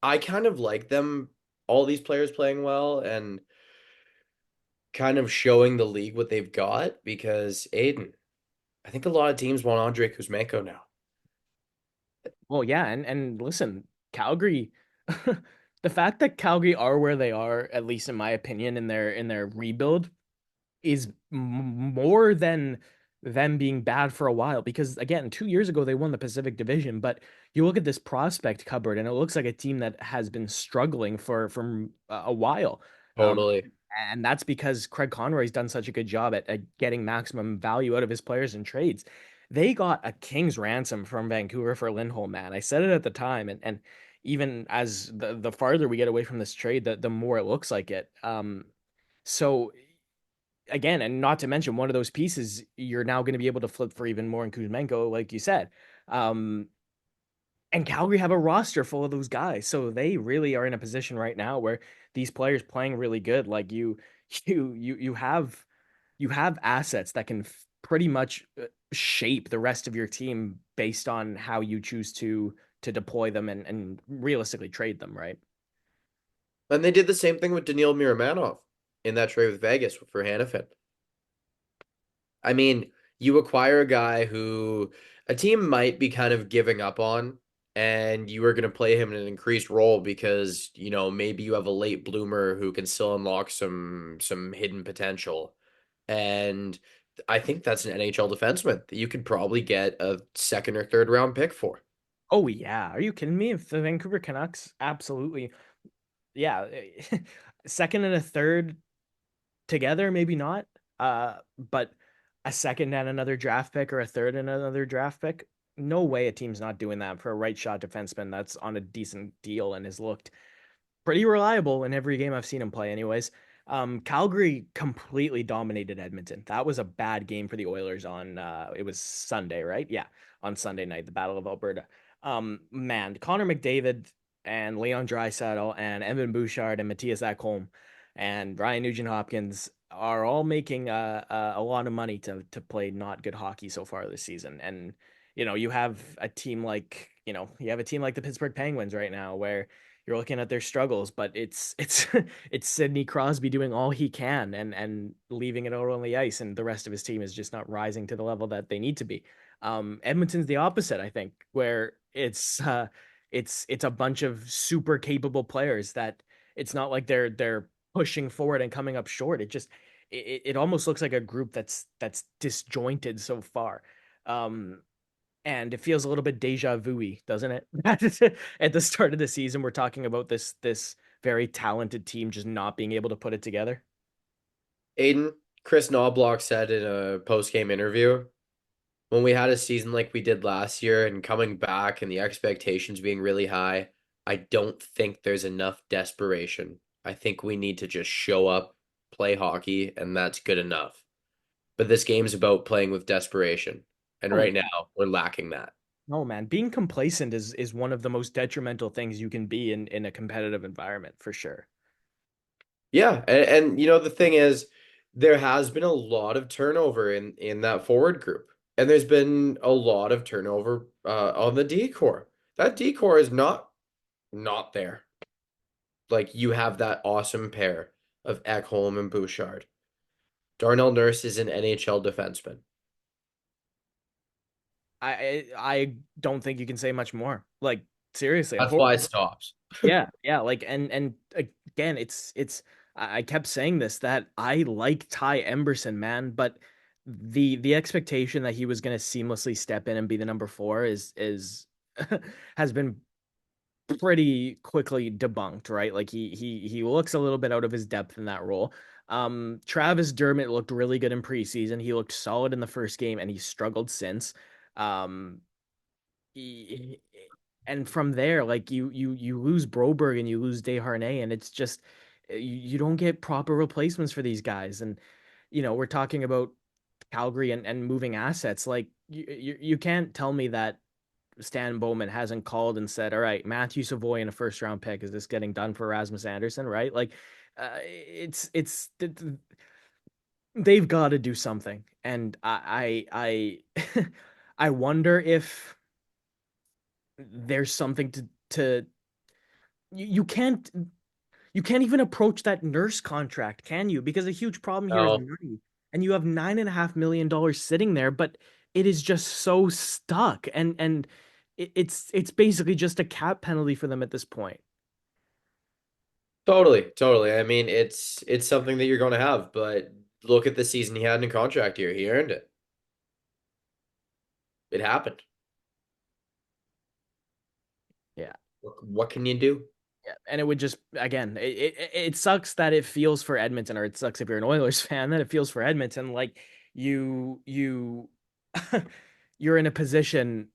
I kind of like them, all these players playing well and kind of showing the league what they've got because Aiden, I think a lot of teams want Andrei Kuzmenko now. Well, yeah, and listen, Calgary, the fact that Calgary are where they are, at least in my opinion, in their rebuild, is more than them being bad for a while. Because again, 2 years ago they won the Pacific Division, but you look at this prospect cupboard, and it looks like a team that has been struggling for a while. Um, Totally. and that's because Craig Conroy's done such a good job at getting maximum value out of his players and trades. They got a king's ransom from Vancouver for Lindholm, man. I said it at the time, and even as the farther we get away from this trade, the more it looks like it. So again, and not to mention one of those pieces, you're now going to be able to flip for even more in Kuzmenko, like you said. Um, and Calgary have a roster full of those guys, so they really are in a position right now where these players playing really good. Like you have assets that can pretty much shape the rest of your team based on how you choose to deploy them and realistically trade them, right? And they did the same thing with Daniil Miramanov in that trade with Vegas for Hanifin. I mean, you acquire a guy who a team might be kind of giving up on, and you are going to play him in an increased role because, maybe you have a late bloomer who can still unlock some hidden potential. And I think that's an NHL defenseman that you could probably get a second or third round pick for. Oh yeah, are you kidding me? If the Vancouver Canucks, absolutely, yeah, second and a third together, maybe not. But a second and another draft pick or a third and another draft pick, no way a team's not doing that for a right shot defenseman that's on a decent deal and has looked pretty reliable in every game I've seen him play, anyways. Calgary completely dominated Edmonton. That was a bad game for the Oilers on it was Sunday, right? Yeah, on Sunday night, the Battle of Alberta. Man, Connor McDavid and Leon Draisaitl and Evan Bouchard and Matthias Ekholm and Ryan Nugent Hopkins are all making a lot of money to play not good hockey so far this season. And you have a team like you have a team like the Pittsburgh Penguins right now where you're looking at their struggles, but it's it's Sidney Crosby doing all he can and leaving it all on the ice, and the rest of his team is just not rising to the level that they need to be. Edmonton's the opposite, I think, where it's a bunch of super capable players that it's not like they're pushing forward and coming up short. It almost looks like a group that's disjointed so far. Um, and it feels a little bit deja vu-y, doesn't it? At the start of the season, we're talking about this very talented team just not being able to put it together. Aiden, Chris Knobloch said in a post-game interview, when we had a season like we did last year and coming back and the expectations being really high, I don't think there's enough desperation. I think we need to just show up, play hockey, and that's good enough. But this game's about playing with desperation. And Oh right yeah. now, we're lacking that. No, man. Being complacent is one of the most detrimental things you can be in a competitive environment for sure. Yeah, and the thing is, there has been a lot of turnover in that forward group, and there's been a lot of turnover on the decor. That decor is not there. Like you have that awesome pair of Ekholm and Bouchard. Darnell Nurse is an NHL defenseman. I don't think you can say much more. Like seriously, That's why it stops. yeah, yeah, like and again, it's I kept saying this that I like Ty Emberson, man, but the expectation that he was going to seamlessly step in and be the number four is has been pretty quickly debunked, right? Like he looks a little bit out of his depth in that role. Travis Dermott looked really good in preseason. He looked solid in the first game, and he struggled since. Um, he, and from there, like you lose Broberg and you lose Desharnais, and it's just you don't get proper replacements for these guys. And we're talking about Calgary and moving assets. Like you can't tell me that Stan Bowman hasn't called and said, "All right, Matthew Savoy in a first round pick. Is this getting done for Rasmus Anderson?" Right? Like, they've got to do something, and I I wonder if there's something to you can't you can't even approach that Nurse contract, can you? Because a huge problem here is No, money, and you have $9.5 million sitting there, but it is just so stuck, and it's basically just a cap penalty for them at this point. totally. I mean, it's something that you're going to have, but look at the season he had in contract here. He earned it. It happened. Yeah. What can you do? Yeah, and it would just again, it sucks that it feels for Edmonton, or it sucks if you're an Oilers fan that it feels for Edmonton. Like you you're in a position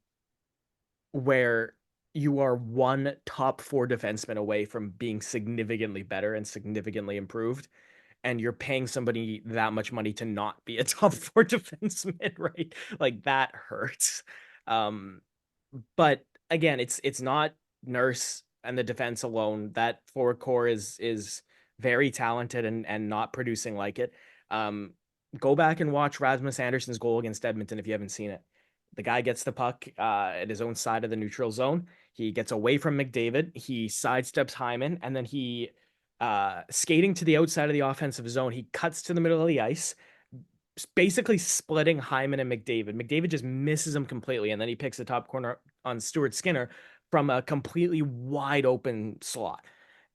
where you are one top four defenseman away from being significantly better and significantly improved. and you're paying somebody that much money to not be a top four defenseman, right? Like that hurts. Um, but again, it's not Nurse and the defense alone. That forward core is very talented and not producing like it. Um, Go back and watch Rasmus Anderson's goal against Edmonton if you haven't seen it. The guy gets the puck at his own side of the neutral zone. He gets away from McDavid. He sidesteps Hyman, and then he skating to the outside of the offensive zone. He cuts to the middle of the ice, basically splitting Hyman and McDavid. McDavid just misses him completely, and then he picks the top corner on Stuart Skinner from a completely wide open slot.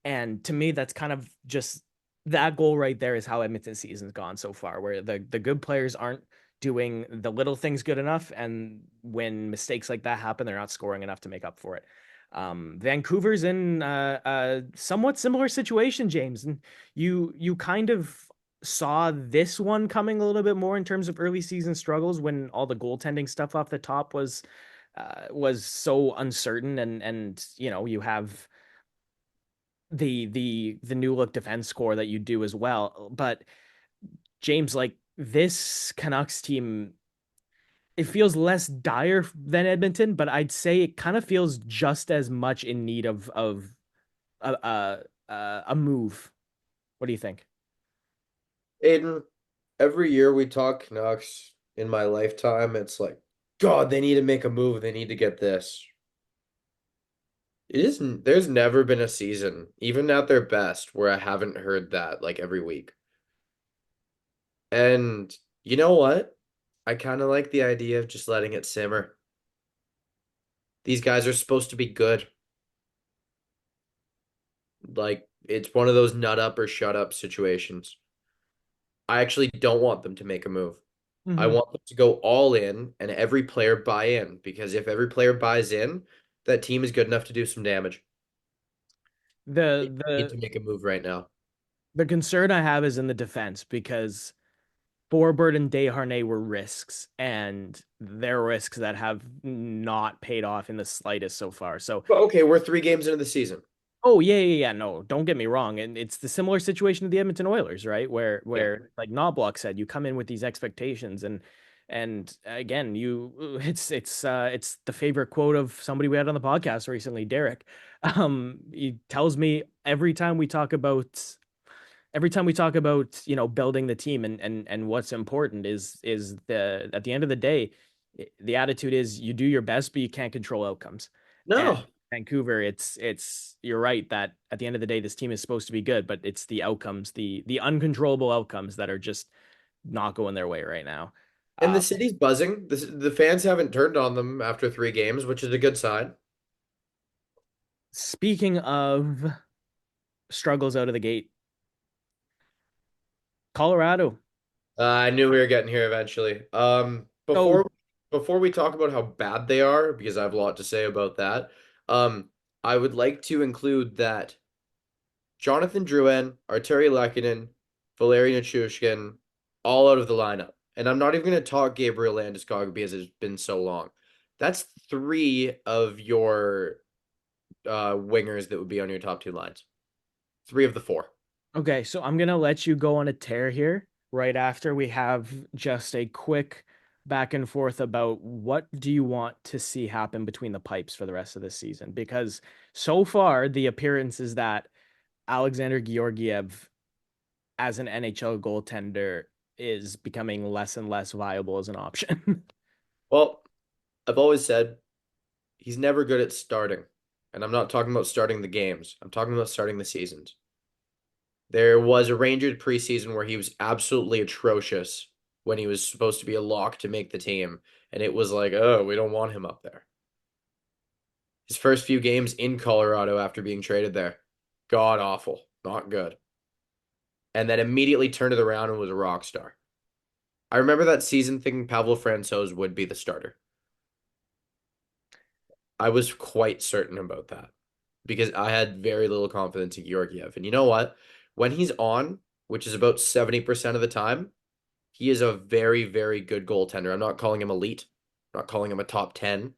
And to me, that's kind of just that goal right there is how Edmonton's season's gone so far, where the good players aren't doing the little things good enough, and when mistakes like that happen, they're not scoring enough to make up for it. Vancouver's in a somewhat similar situation, James, and you kind of saw this one coming a little bit more in terms of early season struggles when all the goaltending stuff off the top was so uncertain, and you know you have the new look defense core that you do as well. But James, like this Canucks team, it feels less dire than Edmonton, but I'd say it kind of feels just as much in need of a move. What do you think? Aiden, every year we talk Canucks in my lifetime, it's like, God, they need to make a move. They need to get this. It isn't, there's never been a season, even at their best, where I haven't heard that like every week. And you know what? I kind of like the idea of just letting it simmer. These guys are supposed to be good. Like, it's one of those nut up or shut up situations. I actually don't want them to make a move. I Mhm. want them to go all in and every player buy in because if every player buys in, that team is good enough to do some damage. The They need the to make a move right now. the concern I have is in the defense because Forbert and Desharnais were risks, and they're risks that have not paid off in the slightest so far. So, But okay, we're 3 games into the season. oh yeah. No, don't get me wrong, and it's the similar situation to the Edmonton Oilers, right? Where Yeah. like Knobloch said, you come in with these expectations, and again, it's the favorite quote of somebody we had on the podcast recently, Derek. He tells me every time we talk about building the team and what's important is the at the end of the day the attitude is you do your best but you can't control outcomes. And No. Vancouver, it's you're right that at the end of the day this team is supposed to be good, but it's the outcomes, the uncontrollable outcomes that are just not going their way right now. And the uh, city's buzzing. The fans haven't turned on them after 3 games, which is a good sign. Speaking of struggles out of the gate, Colorado. I knew we were getting here eventually. So Before we talk about how bad they are, because I have a lot to say about that, I would like to include that Jonathan Drouin, Arturi Lehkonen, Valeri Nichushkin, all out of the lineup. And I'm not even going to talk Gabriel Landeskog because it's been so long. That's three of your wingers that would be on your top two lines. Three of the four. okay, so I'm gonna let you go on a tear here right after we have just a quick back and forth about what do you want to see happen between the pipes for the rest of the season? Because so far the appearance is that Alexander Georgiev as an NHL goaltender is becoming less and less viable as an option. Well, I've always said he's never good at starting. And I'm not talking about starting the games. I'm talking about starting the seasons. There was a Rangers preseason where he was absolutely atrocious when he was supposed to be a lock to make the team. And it was like, oh, we don't want him up there. His first few games in Colorado after being traded there, god awful, not good. And then immediately turned it around and was a rock star. I remember that season thinking Pavel Francouz would be the starter. I was quite certain about that because I had very little confidence in Georgiev. And you know what? When he's on, which is about 70% of the time, he is a very, very good goaltender. I'm not calling him elite, I'm not calling him a top 10,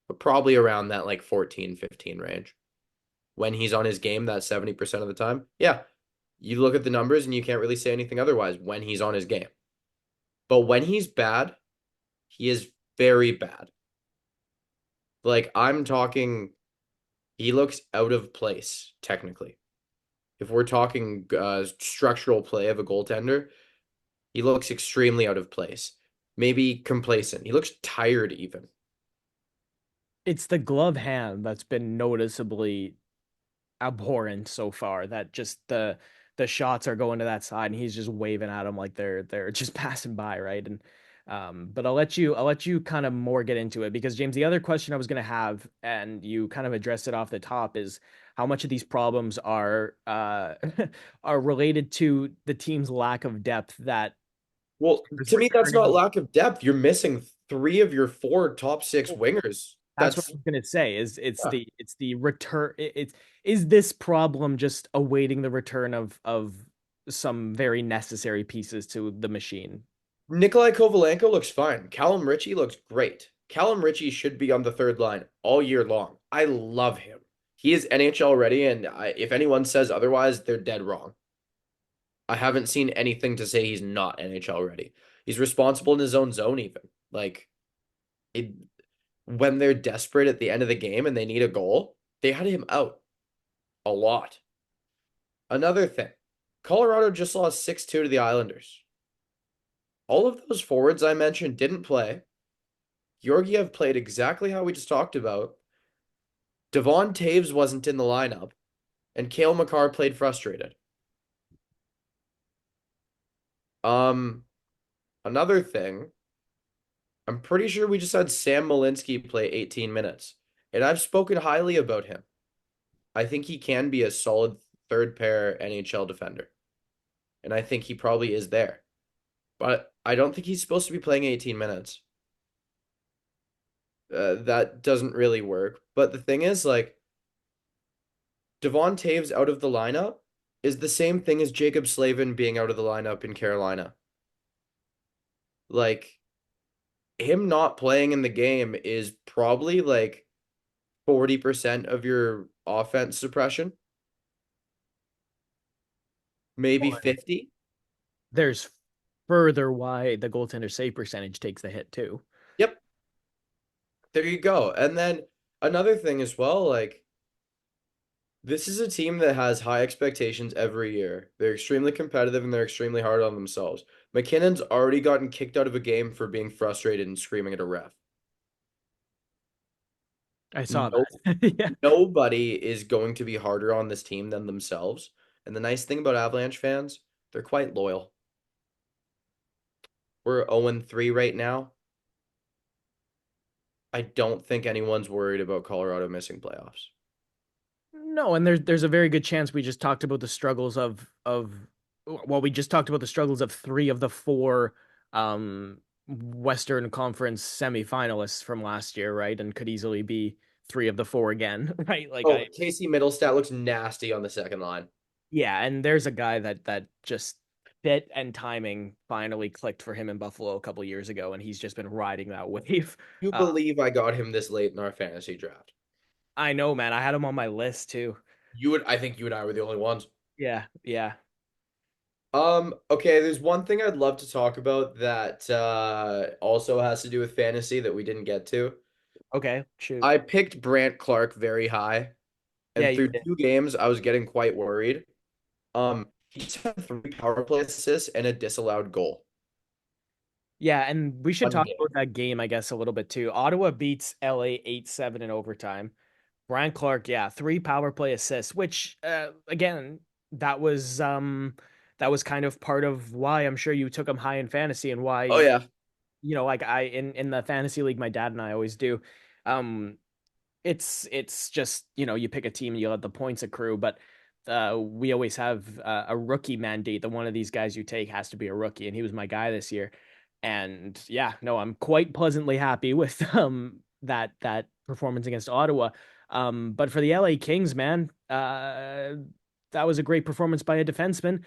but probably around that like 14, 15 range. When he's on his game, that 70% of the time, yeah. You look at the numbers and you can't really say anything otherwise when he's on his game. But when he's bad, he is very bad. Like I'm talking, he looks out of place technically. If we're talking structural play of a goaltender, he looks extremely out of place. Maybe complacent. He looks tired even. It's the glove hand that's been noticeably abhorrent so far. That just the shots are going to that side, and he's just waving at them like they're just passing by, right? And but I'll let you kind of more get into it because James, the other question I was gonna have, and you kind of addressed it off the top, is how much of these problems are are related to the team's lack of depth that Well, is to me, that's not returning. lack of depth. You're missing three of your four top six wingers. That's what I was gonna say. Is Yeah. it's the return. It's is this problem just awaiting the return of some very necessary pieces to the machine? Nikolai Kovalenko looks fine. Callum Ritchie looks great. Callum Ritchie should be on the third line all year long. I love him. He is NHL ready, and if anyone says otherwise, they're dead wrong. I haven't seen anything to say he's not NHL ready. He's responsible in his own zone, even. Like, it, when they're desperate at the end of the game and they need a goal, they had him out a lot. Another thing, Colorado just lost 6-2 to the Islanders. All of those forwards I mentioned didn't play. Georgiev played exactly how we just talked about. Devon Taves wasn't in the lineup, and Cale Makar played frustrated. Um, Another thing, I'm pretty sure we just had Sam Malinsky play 18 minutes, and I've spoken highly about him. I think he can be a solid third pair NHL defender, and I think he probably is there. But I don't think he's supposed to be playing 18 minutes. That doesn't really work. But the thing is, like, Devon Taves out of the lineup is the same thing as Jacob Slavin being out of the lineup in Carolina. Like, him not playing in the game is probably like 40% of your offense suppression, maybe Well, 50. there's further why the goaltender save percentage takes the hit too. Yep, there you go. And then another thing as well, like this is a team that has high expectations every year. They're extremely competitive and they're extremely hard on themselves. McKinnon's already gotten kicked out of a game for being frustrated and screaming at a ref. I saw No, that. Yeah. nobody is going to be harder on this team than themselves. And the nice thing about Avalanche fans, they're quite loyal. We're 0-3 right now. I don't think anyone's worried about Colorado missing playoffs. No, and there's a very good chance we just talked about the struggles of well, we just talked about the struggles of three of the four Western Conference semifinalists from last year, right? And could easily be three of the four again, right? Like Oh, I Casey Middlestat looks nasty on the second line. yeah, and there's a guy that just fit and timing finally clicked for him in Buffalo a couple years ago, and he's just been riding that wave. You Uh, believe I got him this late in our fantasy draft? I know, man. I had him on my list too. I think you and I were the only ones. Yeah, yeah. Okay, there's one thing I'd love to talk about that also has to do with fantasy that we didn't get to. Okay, shoot. I picked Brant Clark very high, Yeah, and you through did. two games, I was getting quite worried. He's had three power play assists and a disallowed goal. Yeah, and we should One talk game. about that game, I guess, a little bit too. Ottawa beats LA 8-7 in overtime. Brian Clark, yeah, three power play assists, which again, that was kind of part of why I'm sure you took him high in fantasy and Oh why, yeah. like I in the fantasy league my dad and I always do. Um it's just, you pick a team and you let the points accrue, but we always have a rookie mandate that one of these guys you take has to be a rookie, and he was my guy this year. And yeah, no, I'm quite pleasantly happy with that performance against Ottawa. But for the LA Kings, man, that was a great performance by a defenseman,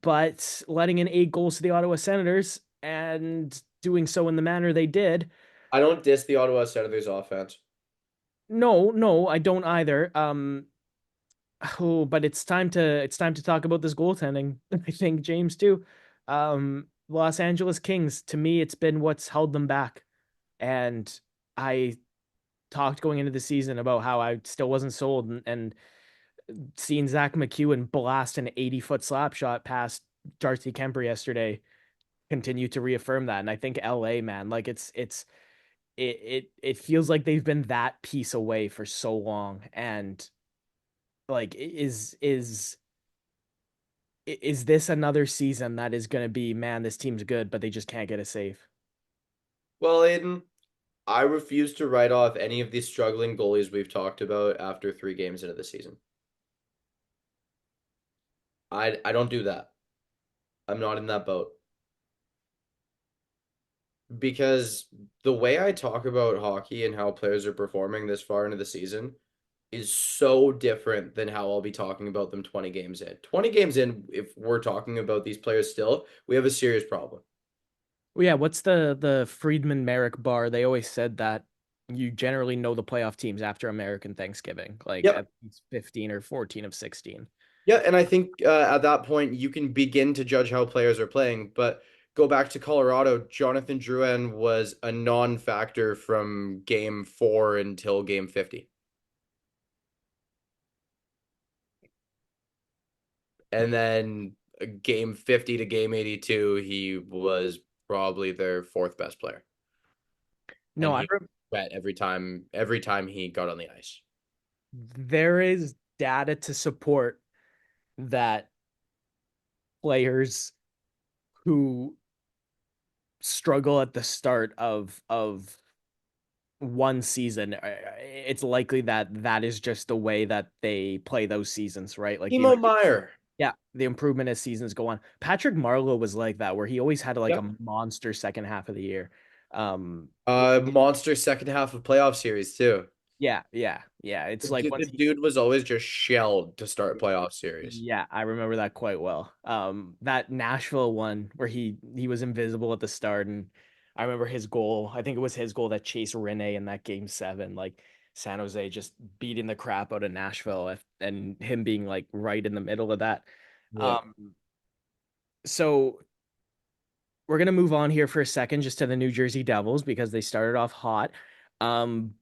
but letting in 8 goals to the Ottawa Senators and doing so in the manner they did. I don't diss the Ottawa Senators offense. No, no, I don't either. Oh, but it's time to talk about this goaltending. I think James too. Los Angeles Kings, to me, it's been what's held them back. And I talked going into the season about how I still wasn't sold, and seeing Zach McEwen blast an 80-foot slap shot past Darcy Kemper yesterday continue to reaffirm that. And I think LA, man, like it feels like they've been that piece away for so long. And like is this another season that is going to be, man, this team's good, but they just can't get a save? Well, Aiden, I refuse to write off any of these struggling goalies we've talked about after 3 games into the season. I don't do that. I'm not in that boat. Because the way I talk about hockey and how players are performing this far into the season is so different than how I'll be talking about them 20 games in. 20 games in, if we're talking about these players still, we have a serious problem. Well, yeah, what's the Friedman Merrick bar? They always said that you generally know the playoff teams after American Thanksgiving, like Yep. at least 15 or 14 of 16. Yeah, and I think at that point you can begin to judge how players are playing. But go back to Colorado, Jonathan Drouin was a non-factor from game 4 until game 50. And then game 50 to game 82, he was probably their fourth best player. No, And he bet every time he got on the ice. there is data to support that players who struggle at the start of one season, it's likely that that is just the way that they play those seasons, right? Like Timo Meyer. yeah, the improvement as seasons go on. Patrick Marleau was like that, where he always had like Yep. a monster second half of the year. Um, Monster second half of playoff series too. yeah, yeah, yeah. It's like The once he, dude was always just shelled to start playoff series. yeah, I remember that quite well. That Nashville one where he was invisible at the start, and I remember his goal. I think it was his goal that chased Rene in that game seven. Like San Jose just beating the crap out of Nashville, and him being like right in the middle of that. Yep. Um, so we're gonna move on here for a second, just to the New Jersey Devils because they started off hot. Um,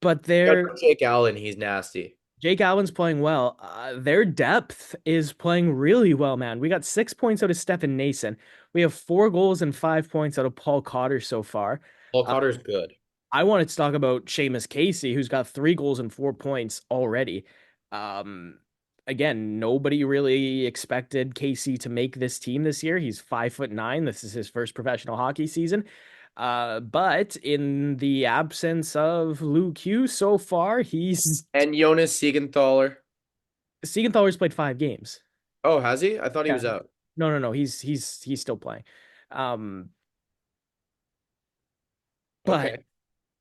but Got they're Jake Allen, he's nasty. Jake Allen's playing well. Their depth is playing really well, man. We got 6 points out of Stefan Nason. We have 4 goals and 5 points out of Paul Cotter so far. Paul Uh, Cotter's good. I wanted to talk about Seamus Casey, who's got 3 goals and 4 points already. Um, Again, nobody really expected Casey to make this team this year. He's 5'9". This is his first professional hockey season. But in the absence of Luke Hughes so far, he's And Jonas Siegenthaler. Siegenthaler's played 5 games. Oh, has he? I thought he Yeah. was out. No. He's still playing. Um, but Okay.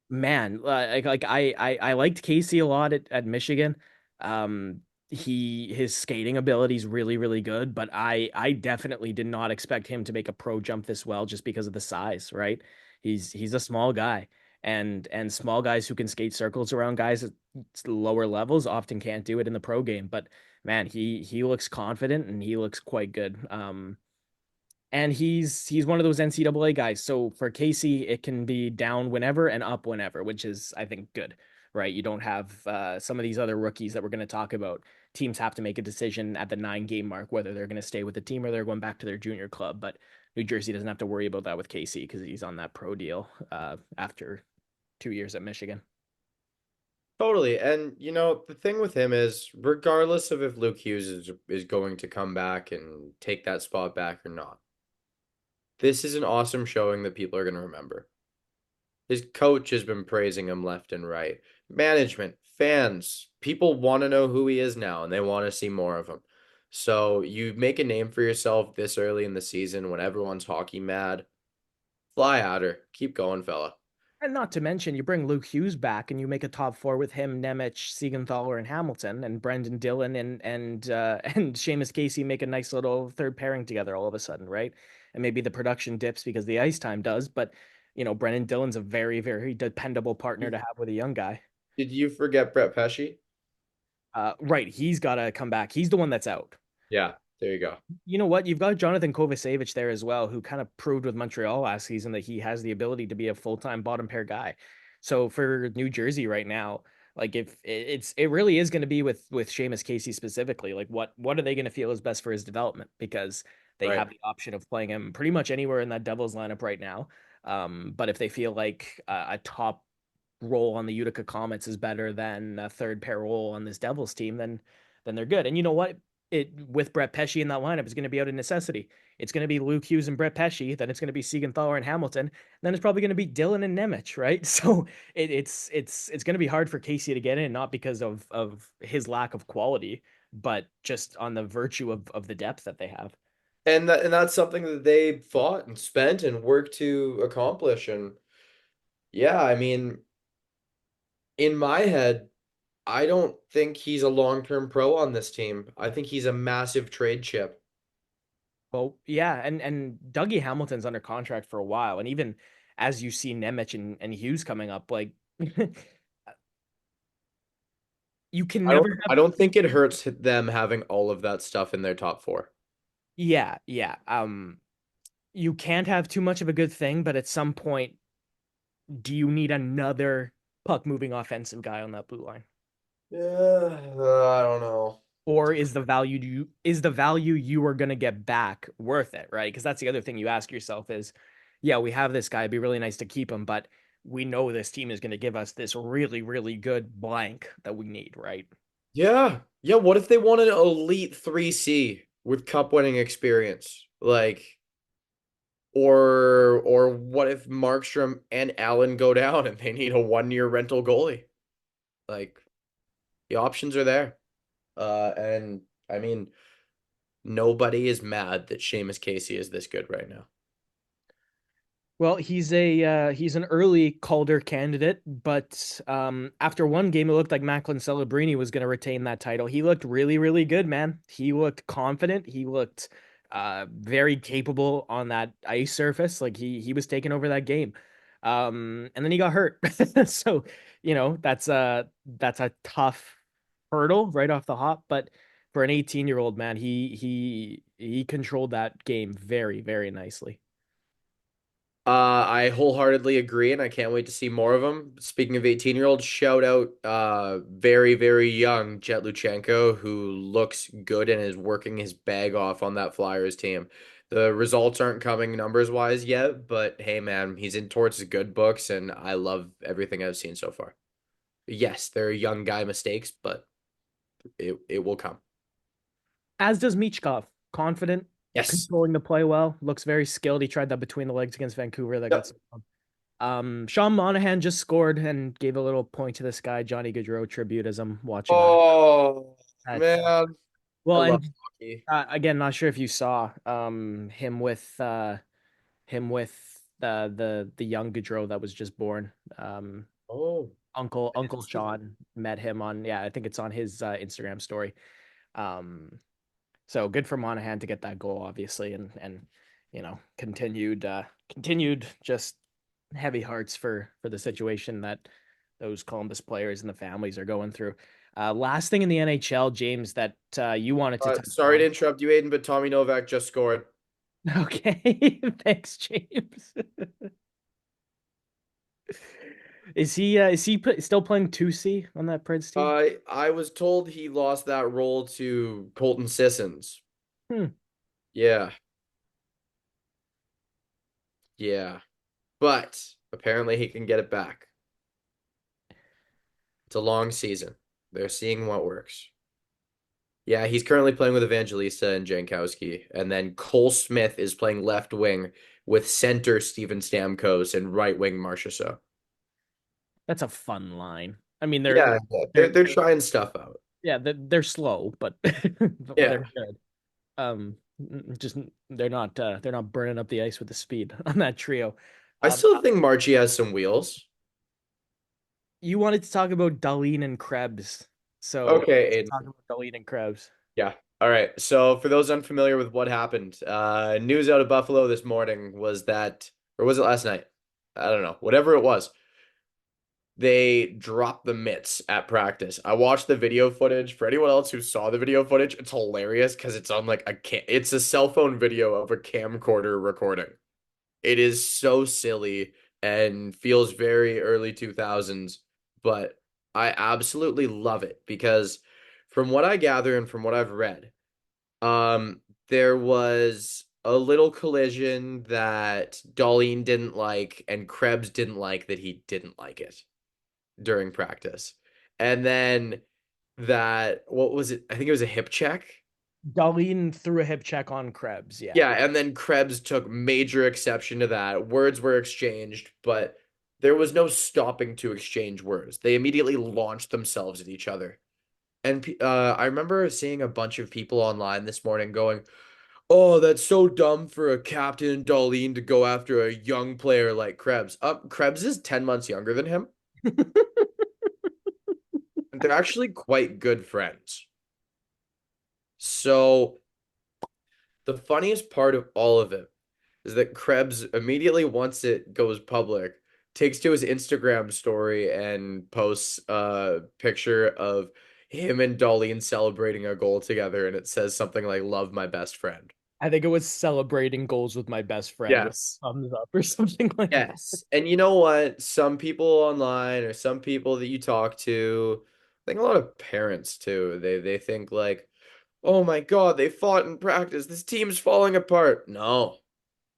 man, I liked Casey a lot at Michigan. His skating ability is really, really good, but I definitely did not expect him to make a pro jump this well just because of the size, right? He's a small guy. And small guys who can skate circles around guys at lower levels often can't do it in the pro game. But man, he looks confident and he looks quite good. And he's one of those NCAA guys. So for Casey, it can be down whenever and up whenever, which is, I think, good, right? You don't have some of these other rookies that we're going to talk about. Teams have to make a decision at the 9 game mark whether they're going to stay with the team or they're going back to their junior club. But New Jersey doesn't have to worry about that with Casey because he's on that pro deal after 2 years at Michigan. Totally. And the thing with him is, regardless of if Luke Hughes is going to come back and take that spot back or not, this is an awesome showing that people are going to remember. His coach has been praising him left and right. Management, fans, people want to know who he is now and they want to see more of him. So you make a name for yourself this early in the season when everyone's hockey mad. Fly at her. Keep going, fella. And not to mention, you bring Luke Hughes back and you make a top four with him, Nemec, Siegenthaler, and Hamilton, and Brendan Dillon and and Seamus Casey make a nice little third pairing together all of a sudden, right? And maybe the production dips because the ice time does, but Brendan Dillon's a very, very dependable partner to have with a young guy. Did you forget Brett Pesci? Right, he's got to come back. He's the one that's out. Yeah, there you go. You know what? You've got Jonathan Kovacevic there as well, who kind of proved with Montreal last season that he has the ability to be a full-time bottom pair guy. So for New Jersey right now, like if it really is going to be with Seamus Casey specifically, like what are they going to feel is best for his development? Because they Right. have the option of playing him pretty much anywhere in that Devils lineup right now. But if they feel like a top role on the Utica Comets is better than a third pair role on this Devils team, then they're good. And you know what? It with Brett Pesce in that lineup is going to be out of necessity. It's going to be Luke Hughes and Brett Pesce. Then it's going to be Siegenthaler and Hamilton. And then it's probably going to be Dylan and Nemec, right? So it's going to be hard for Casey to get in, not because of his lack of quality, but just on the virtue of the depth that they have. And that's something that they fought and spent and worked to accomplish. And yeah, I mean, in my head, I don't think he's a long-term pro on this team. I think he's a massive trade chip. Well, yeah, and Dougie Hamilton's under contract for a while, and even as you see Nemec and Hughes coming up, like you can I don't never I have. don't think it hurts them having all of that stuff in their top four. Yeah, yeah. You can't have too much of a good thing, but at some point, do you need another puck moving offensive guy on that blue line? Yeah, I don't know. Or is the value you are gonna get back worth it, right? Because that's the other thing you ask yourself is, yeah, we have this guy, it'd be really nice to keep him, but we know this team is gonna give us this really, really good blank that we need, right? Yeah. Yeah, what if they want an elite 3C with cup winning experience? Like, or what if Markstrom and Allen go down and they need a 1-year rental goalie? Like, the options are there. And I mean, nobody is mad that Seamus Casey is this good right now. Well, he's an early Calder candidate, but after one game, it looked like Macklin Celebrini was going to retain that title. He looked really, really good, man. He looked confident. He looked very capable on that ice surface. Like he was taking over that game. And then he got hurt. So, that's a tough hurdle right off the hop. But for an 18-year-old man, he controlled that game very, very nicely. I wholeheartedly agree, and I can't wait to see more of them. Speaking of 18-year-olds, shout out very, very young Jet Luchenko, who looks good and is working his bag off on that Flyers team. The results aren't coming numbers wise yet, but hey, man, he's in towards his good books, and I love everything I've seen so far. Yes, there are young guy mistakes, but it will come. As does Michkov. Confident, Yes. controlling the play well, looks very skilled. He tried that between the legs against Vancouver. That got Yep. some. Sean Monahan just scored and gave a little point to this guy, Johnny Gaudreau tribute as I'm watching on. Oh, At, man. I well, love and hockey. again, not sure if you saw him with the young Gaudreau that was just born. Oh, I Uncle didn't see that. Sean met him on, yeah, I think it's on his Instagram story. Um, So good for Monahan to get that goal, obviously, and continued just heavy hearts for the situation that those Columbus players and the families are going through. Last thing in the NHL, James, that you wanted to touch Sorry to on. interrupt you, Aiden, but Tommy Novak just scored. Okay, thanks, James. Still playing 2C on that Preds team? I was told he lost that role to Colton Sissons. Hmm. Yeah, yeah. But apparently he can get it back. It's a long season. They're seeing what works. Yeah, he's currently playing with Evangelista and Jankowski. And then Cole Smith is playing left wing with center Steven Stamkos and right wing Marchessault. That's a fun line. I mean, Yeah, they're they're they're trying stuff out. yeah, they're slow, but Yeah. they're good. Just they're not burning up the ice with the speed on that trio. I Um, still think Marchie has some wheels. you wanted to talk about Darlene and Krebs, so Okay, let's talk Aiden. about Darlene and Krebs. Yeah. All right. So for those unfamiliar with what happened, news out of Buffalo this morning was that, or was it last night? I don't know. Whatever it was, they drop the mitts at practice. I watched the video footage. For anyone else who saw the video footage, it's hilarious because it's on like it's a cell phone video of a camcorder recording. It is so silly and feels very early 2000s, but I absolutely love it because from what I gather and from what I've read, there was a little collision that Darlene didn't like and Krebs didn't like that he didn't like it during practice. And then that, what was it? I think it was a hip check. Darlene threw a hip check on Krebs. Yeah. Yeah, and then Krebs took major exception to that. Words were exchanged, but there was no stopping to exchange words. They immediately launched themselves at each other. And I remember seeing a bunch of people online this morning going, "Oh, that's so dumb for a captain and Darlene to go after a young player like Krebs." Krebs is 10 months younger than him. They're actually quite good friends. So the funniest part of all of it is that Krebs immediately once it goes public takes to his Instagram story and posts a picture of him and Darlene celebrating a goal together, and it says something like "Love my best friend." I think it was celebrating goals with my best friend with Yes. thumbs up or something like that. Yes. And you know what? Some people online or some people that you talk to, I think a lot of parents too, they think like, "Oh my God, they fought in practice. This team's falling apart." No,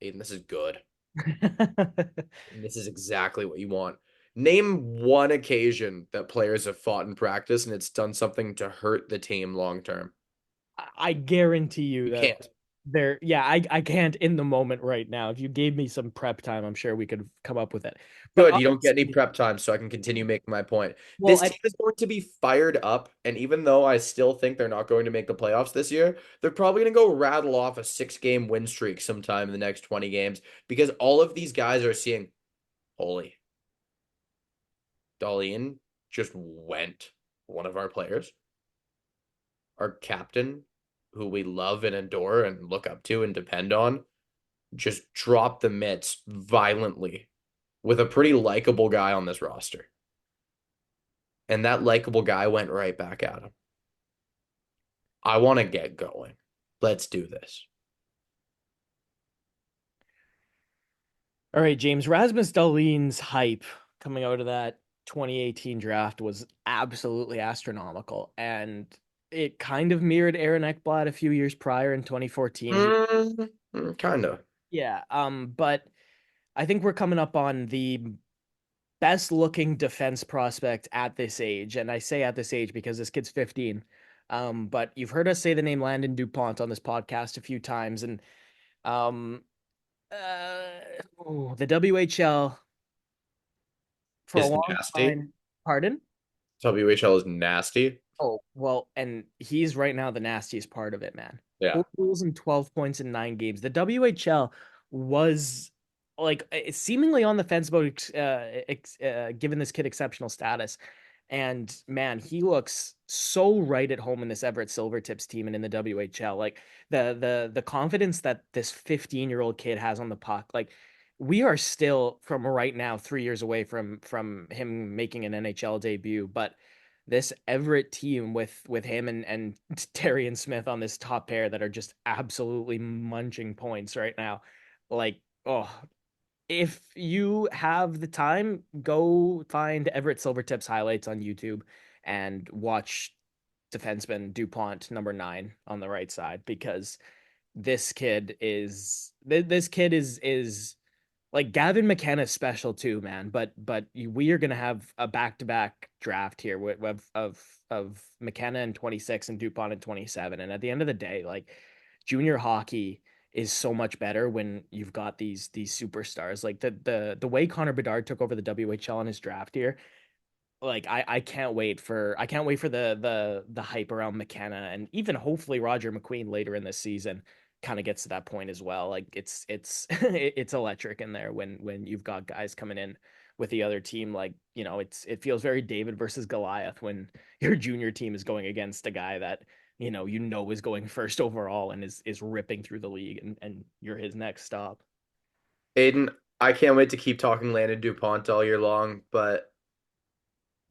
Aiden, this is good. And this is exactly what you want. Name one occasion that players have fought in practice and it's done something to hurt the team long term. I guarantee you You that can't. yeah, I can't in the moment right now. If you gave me some prep time, I'm sure we could come up with it. But Good, you don't get any honestly, prep time, so I can continue making my point. well, This team is going to be fired up, and even though I still think they're not going to make the playoffs this year, they're probably going to go rattle off a 6 game win streak sometime in the next 20 games because all of these guys are seeing, holy, Darlene just went one of our players, our captain, who we love and adore and look up to and depend on, just dropped the mitts violently with a pretty likable guy on this roster. And that likable guy went right back at him. I want to get going. Let's do this. all right, James, Rasmus Dahlin's hype coming out of that 2018 draft was absolutely astronomical, and it kind of mirrored Aaron Ekblad a few years prior in 2014. Kind of. Yeah, but I think we're coming up on the best looking defense prospect at this age. And I say at this age because this kid's 15. But you've heard us say the name Landon DuPont on this podcast a few times. And um, the WHL for a Is long nasty. time, pardon? WHL is nasty. Oh, well, and he's right now the nastiest part of it, man. Yeah. 4 goals and 12 points in 9 games. The WHL was like it's seemingly on the fence about giving this kid exceptional status. And man, he looks so right at home in this Everett Silvertips team and in the WHL. Like the confidence that this 15-year-old kid has on the puck. Like we are still from right now 3 years away from him making an NHL debut, but this Everett team with him and Terry and Smith on this top pair that are just absolutely munching points right now. Like, oh, if you have the time, go find Everett Silvertips highlights on YouTube and watch defenseman DuPont number 9 on the right side because this kid is like Gavin McKenna is special too, man. But we are gonna have a back-to-back draft here of McKenna in 26 and DuPont in 27. And at the end of the day, like junior hockey is so much better when you've got these superstars. Like the way Connor Bedard took over the WHL in his draft year. Like I can't wait for the hype around McKenna and even hopefully Roger McQueen later in this season kind of gets to that point as well. Like it's it's electric in there when you've got guys coming in with the other team. Like, it feels very David versus Goliath when your junior team is going against a guy that is going first overall and is ripping through the league and you're his next stop. Aiden, I can't wait to keep talking Landon DuPont all year long, but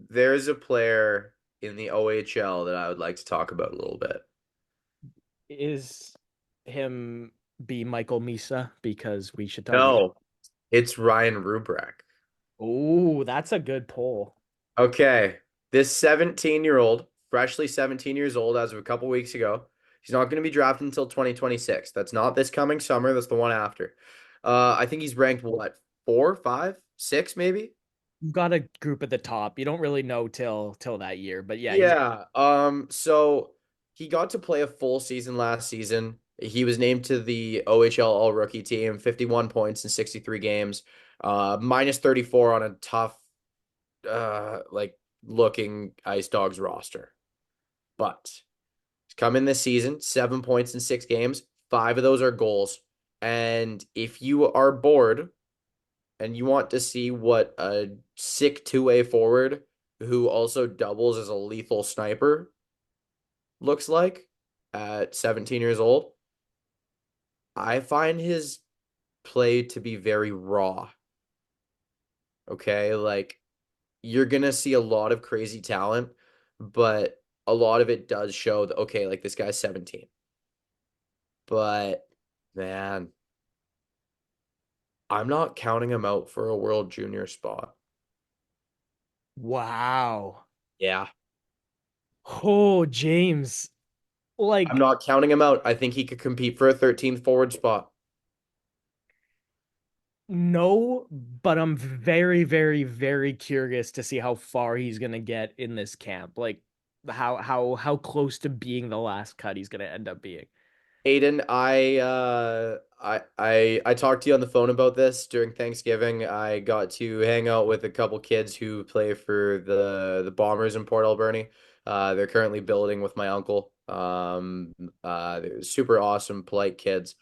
there's a player in the OHL that I would like to talk about a little bit. Is him be Michael Misa? Because we should talk about. No, it's Ryan Rubrek. Oh, that's a good poll. Okay, this 17-year-old, freshly 17 years old as of a couple weeks ago, he's not going to be drafted until 2026. That's not this coming summer. That's the one after. I think he's ranked what, four, five, six, maybe? You've got a group at the top. You don't really know till that year, but yeah, he's Yeah. So he got to play a full season last season. He was named to the OHL All Rookie team, 51 points in 63 games, minus 34 on a tough, like looking Ice Dogs roster. But he's come in this season, 7 points in 6 games. Five of those are goals. And if you are bored and you want to see what a sick two-way forward who also doubles as a lethal sniper looks like at 17 years old, I find his play to be very raw. Okay, like you're gonna see a lot of crazy talent, but a lot of it does show that okay, like this guy's 17. But man, I'm not counting him out for a world junior spot. wow. Yeah. Oh, James. I'm Like, not counting him out. I think he could compete for a 13th forward spot. no, but I'm very, very, very curious to see how far he's gonna get in this camp. Like how close to being the last cut he's gonna end up being. Aiden, I talked to you on the phone about this during Thanksgiving. I got to hang out with a couple kids who play for the Bombers in Port Alberni. They're currently building with my uncle. They're super awesome, polite kids.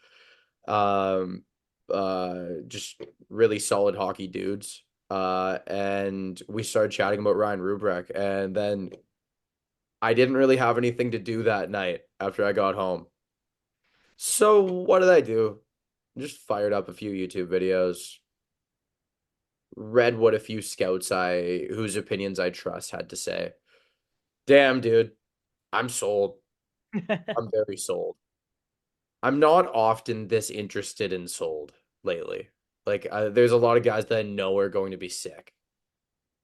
Um, just really solid hockey dudes. And we started chatting about Ryan Rubrek, and then I didn't really have anything to do that night after I got home. So what did I do? Just fired up a few YouTube videos, read what a few scouts I whose opinions I trust had to say. Damn, dude, I'm sold. I'm very sold. I'm not often this interested in sold lately. Like, there's a lot of guys that I know are going to be sick,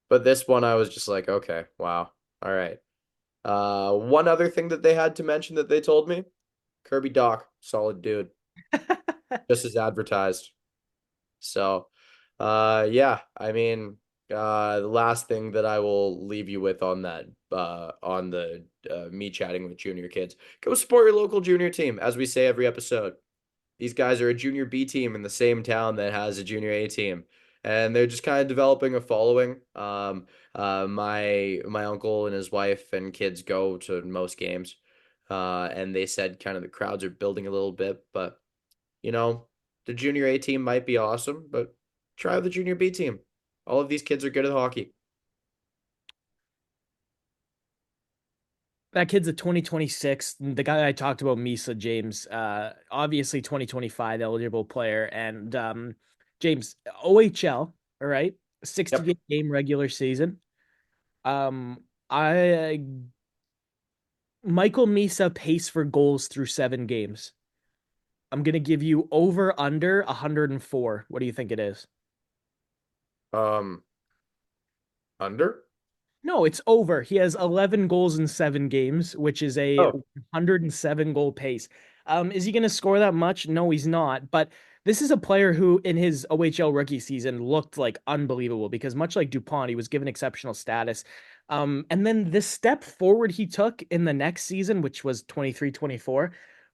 but this one I was just like, okay, wow, all right. One other thing that they had to mention that they told me, Kirby Doc, solid dude, just as advertised. So, yeah, I mean, the last thing that I will leave you with on that, on the me chatting with junior kids, go support your local junior team, as we say every episode. These guys are a junior B team in the same town that has a junior A team, and they're just kind of developing a following. My uncle and his wife and kids go to most games, and they said kind of the crowds are building a little bit, but you know, the junior A team might be awesome, but try the junior B team. All of these kids are good at hockey. That kid's a 2026. The guy I talked about, Misa James, obviously 2025 eligible player. And James, OHL, all right, 60 Yep. game regular season. I Michael Misa pace for goals through 7 games. I'm gonna give you over under 104. What do you think it is? Um, Under? No, it's over. He has 11 goals in 7 games, which is a Oh, 107 goal pace. Is he going to score that much? No, he's not. But this is a player who, in his OHL rookie season, looked like unbelievable because, much like DuPont, he was given exceptional status. And then the step forward he took in the next season, which was 23-24,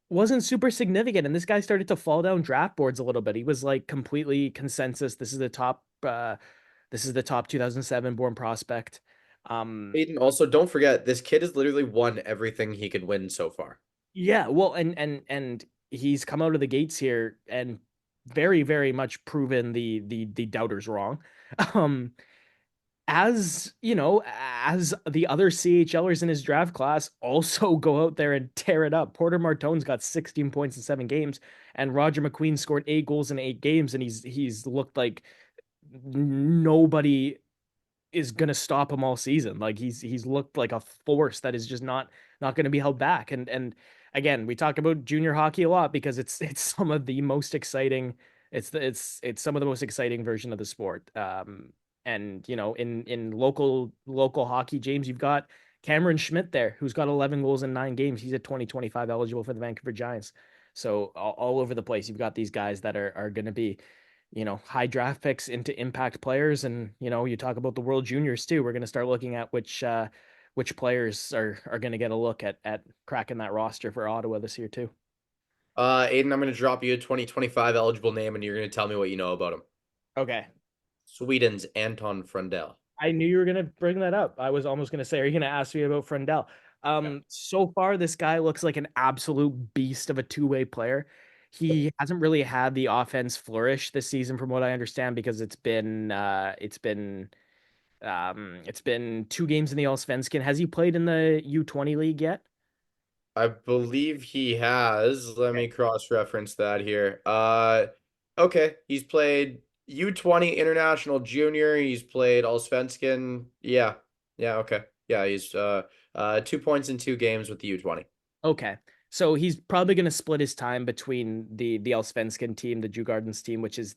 wasn't super significant. And this guy started to fall down draft boards a little bit. He was like completely consensus. This is the top 2007 born prospect. Um, Aiden, also don't forget this kid has literally won everything he could win so far. yeah, well, and he's come out of the gates here and very, very much proven the doubters wrong. Um, as you know, as the other CHLers in his draft class also go out there and tear it up. Porter Martone's got 16 points in 7 games, and Roger McQueen scored 8 goals in 8 games, and he's looked like nobody is going to stop him all season. Like he's looked like a force that is just not going to be held back. And again, we talk about junior hockey a lot because it's some of the most exciting. It's some of the most exciting version of the sport. And in local hockey, James, you've got Cameron Schmidt there, who's got 11 goals in 9 games. He's a 2025 eligible for the Vancouver Giants. So all over the place, you've got these guys that are going to be high draft picks into impact players. And, you talk about the World Juniors too. We're going to start looking at which players are going to get a look at cracking that roster for Ottawa this year too. Aiden, I'm going to drop you a 2025 eligible name, and you're going to tell me what you know about him. Okay. Sweden's Anton Frundell. I knew you were going to bring that up. I was almost going to say, are you going to ask me about Frendell? Yeah. So far, this guy looks like an absolute beast of a two-way player. He hasn't really had the offense flourish this season, from what I understand, because it's been 2 games in the Allsvenskan. Has he played in the U20 league yet? I believe he has. Let Okay. me cross-reference that here. Okay, he's played U20 International Junior. He's played Allsvenskan. Yeah. Yeah, okay. Yeah, he's 2 points in 2 games with the U20. Okay. So he's probably going to split his time between the Allsvenskan team, the Djurgårdens team, which is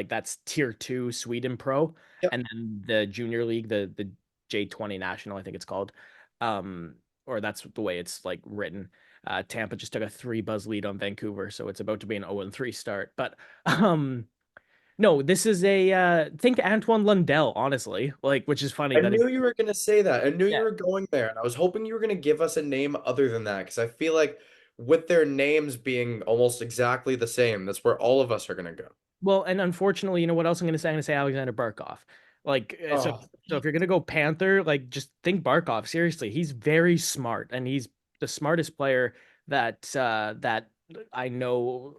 that's tier 2 Sweden Pro, Yep. and then the junior league, the J20 National, I think it's called. Um, or that's the way it's like written. Tampa just took a 3 buzz lead on Vancouver, so it's about to be an 0-3 start. But no, this is think Antoine Lundell, honestly, like, which is funny I that it, knew you were going to say that. I knew you yeah. were going there, and I was hoping you were going to give us a name other than that because I feel like with their names being almost exactly the same, that's where all of us are going to go. Well, and unfortunately, you know what else I'm going to say? I'm going to say Alexander Barkov. Like, Oh, so if you're going to go Panther, like, just think Barkov. Seriously, he's very smart, and he's the smartest player that I know.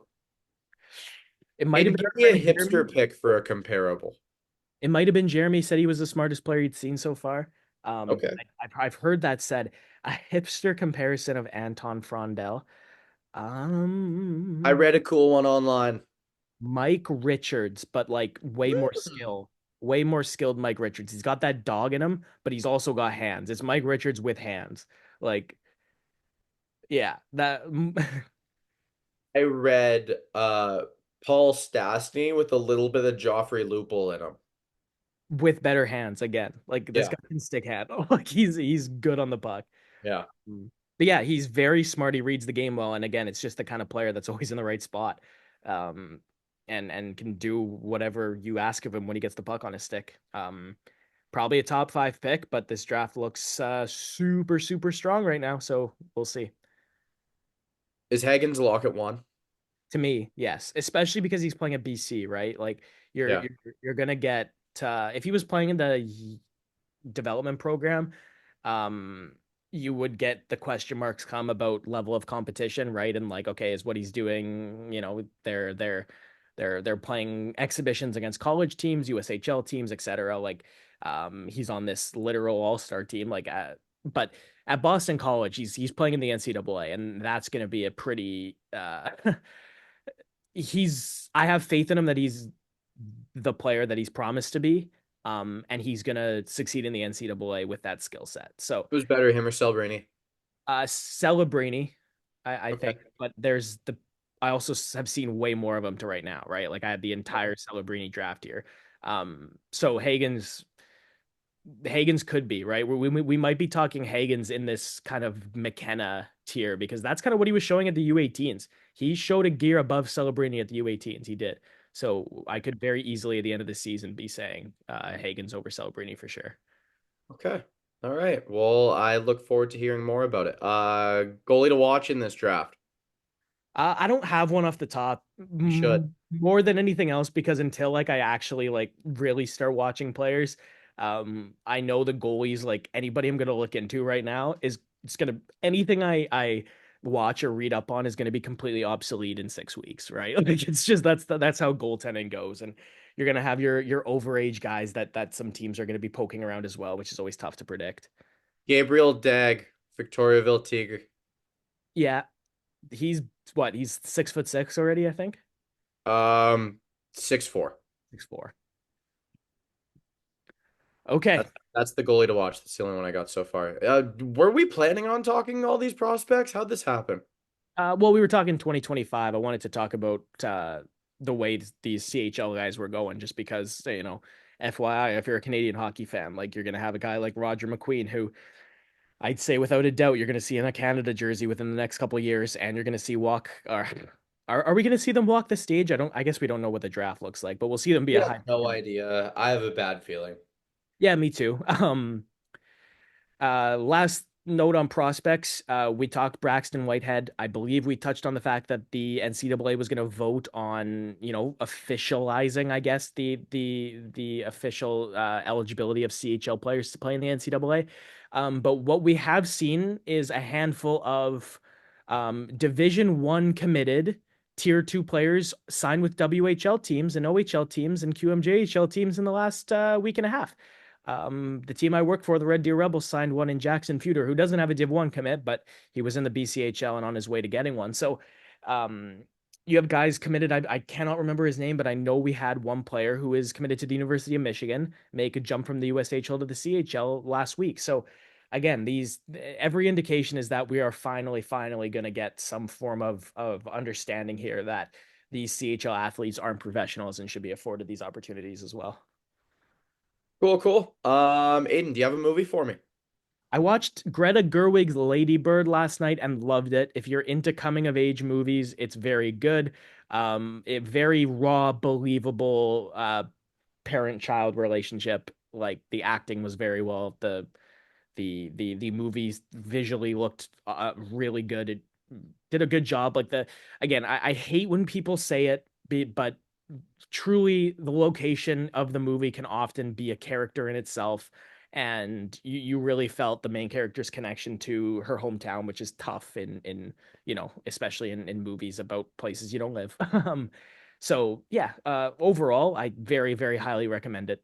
It might have Aiden, been give our me a friend Jeremy. hipster pick for a comparable. It might have been Jeremy said he was the smartest player he'd seen so far. Okay. I've heard that said. A hipster comparison of Anton Frondel. I Um, read a cool one online. Mike Richards, but like Hmm. way more skilled Mike Richards. He's got that dog in him, but he's also got hands. It's Mike Richards with hands. Like, yeah, that I read Paul Stastny with a little bit of Joffrey Lupul in him. with better hands again. Like this Yeah. guy can stick handle. Like he's good on the puck. Yeah. But yeah, he's very smart. He reads the game well, and again, it's just the kind of player that's always in the right spot, um, and can do whatever you ask of him when he gets the puck on his stick. Probably a top 5 pick, but this draft looks super strong right now, so we'll see. Is Hagen's lock at 1? To me, yes, especially because he's playing at BC, right? Like you're Yeah. you're, you're gonna get if he was playing in the development program, um, you would get the question marks come about level of competition, right? And like, okay, is what he's doing, they're playing exhibitions against college teams, USHL teams, etc. Like, he's on this literal all-star team, but at Boston College, he's playing in the NCAA, and that's going to be a pretty he's I have faith in him that he's the player that he's promised to be. And he's gonna succeed in the NCAA with that skill set. So Who's better, him or Celebrini? Celebrini, I Okay. think, but I also have seen way more of him to right now, right? Like I had the entire Celebrini draft here. So Hagen's could be right. We might be talking Hagen's in this kind of McKenna tier because that's kind of what he was showing at the U18s. He showed a gear above Celebrini at the U18s. He did. So I could very easily at the end of the season be saying Hagen's over Celebrini for sure. Okay. All right. Well, I look forward to hearing more about it. Goalie to watch in this draft. I don't have one off the top You should. more than anything else because until like I actually like really start watching players, I know the goalies like anybody I'm gonna look into right now is it's gonna anything I watch or read up on is gonna be completely obsolete in 6 weeks, right? Like it's just that's how goaltending goes, and you're gonna have your overage guys that some teams are gonna be poking around as well, which is always tough to predict. Gabriel Dag, Victoriaville Tigre. Yeah, he's he's 6'6" already, I think. Um, 6'4". 6'4". Okay. That's the goalie to watch. That's the only one I got so far. Were we planning on talking all these prospects? How'd this happen? Well, we were talking 2025. I wanted to talk about the way these CHL guys were going, just because, FYI, if you're a Canadian hockey fan, like you're gonna have a guy like Roger McQueen, who I'd say without a doubt you're gonna see in a Canada jersey within the next couple of years, and you're gonna see walk. Are we gonna see them walk the stage? I don't. I guess we don't know what the draft looks like, but we'll see them be We a have high pick. no idea. I have a bad feeling. Yeah, me too. Last note on prospects, we talked Braxton Whitehead. I believe we touched on the fact that the NCAA was going to vote on, officializing, I guess, the official eligibility of CHL players to play in the NCAA. But what we have seen is a handful of Division One committed Tier Two players signed with WHL teams and OHL teams and QMJHL teams in the last week and a half. The team I work for, the Red Deer Rebels, signed one in Jackson Feuder, who doesn't have a Div 1 commit, but he was in the BCHL and on his way to getting one. So um, you have guys committed. I cannot remember his name, but I know we had one player who is committed to the University of Michigan make a jump from the USHL to the CHL last week. So again, every indication is that we are finally going to get some form of understanding here that these CHL athletes aren't professionals and should be afforded these opportunities as well. Cool, cool. Aiden, do you have a movie for me? I watched Greta Gerwig's Lady Bird last night and loved it. If you're into coming of age movies, it's very good. It very raw, believable parent-child relationship. Like the acting was very well. The movies visually looked really good. It did a good job. Like I hate when people say it, but truly the location of the movie can often be a character in itself, and you really felt the main character's connection to her hometown, which is tough especially in movies about places you don't live. So yeah, overall I very, very highly recommend it.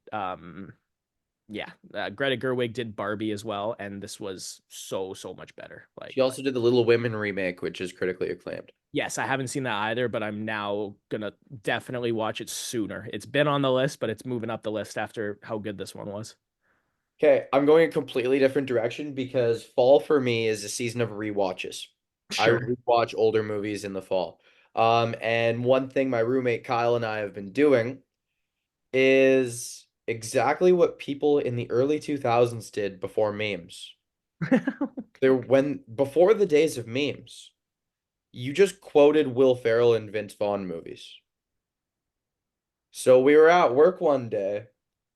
Yeah, Greta Gerwig did Barbie as well, and this was so much better. She also did the Little Women remake, which is critically acclaimed. Yes, I haven't seen that either, but I'm now gonna definitely watch it sooner. It's been on the list, but it's moving up the list after how good this one was. Okay, I'm going a completely different direction because fall for me is a season of rewatches. I Sure. rewatch older movies in the fall. And one thing my roommate Kyle and I have been doing is exactly what people in the early 2000s did before memes. Before the days of memes, you just quoted Will Ferrell and Vince Vaughn movies. So we were at work one day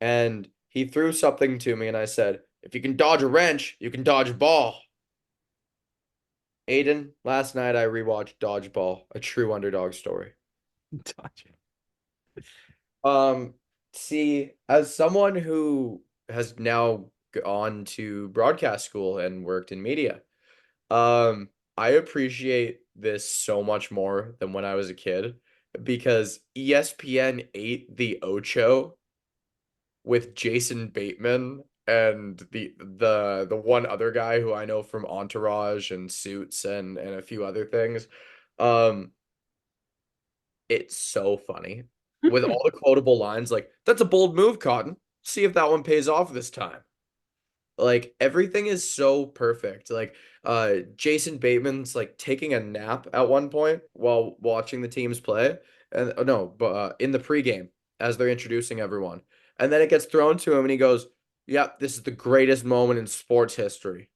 and he threw something to me and I said, "If you can dodge a wrench, you can dodge a ball." Aiden, last night I rewatched Dodgeball, a true underdog story. Gotcha. Um, See, as someone who has now gone to broadcast school and worked in media, I appreciate this so much more than when I was a kid because ESPN ate the Ocho with Jason Bateman and the one other guy who I know from Entourage and Suits and a few other things. Um, it's so funny with all the quotable lines like that's a bold move, Cotton. See if that one pays off this time. Like everything is so perfect. Like Jason Bateman's like taking a nap at one point while watching the teams play. And no, but in the pregame as they're introducing everyone. And then it gets thrown to him and he goes, "Yep, this is the greatest moment in sports history."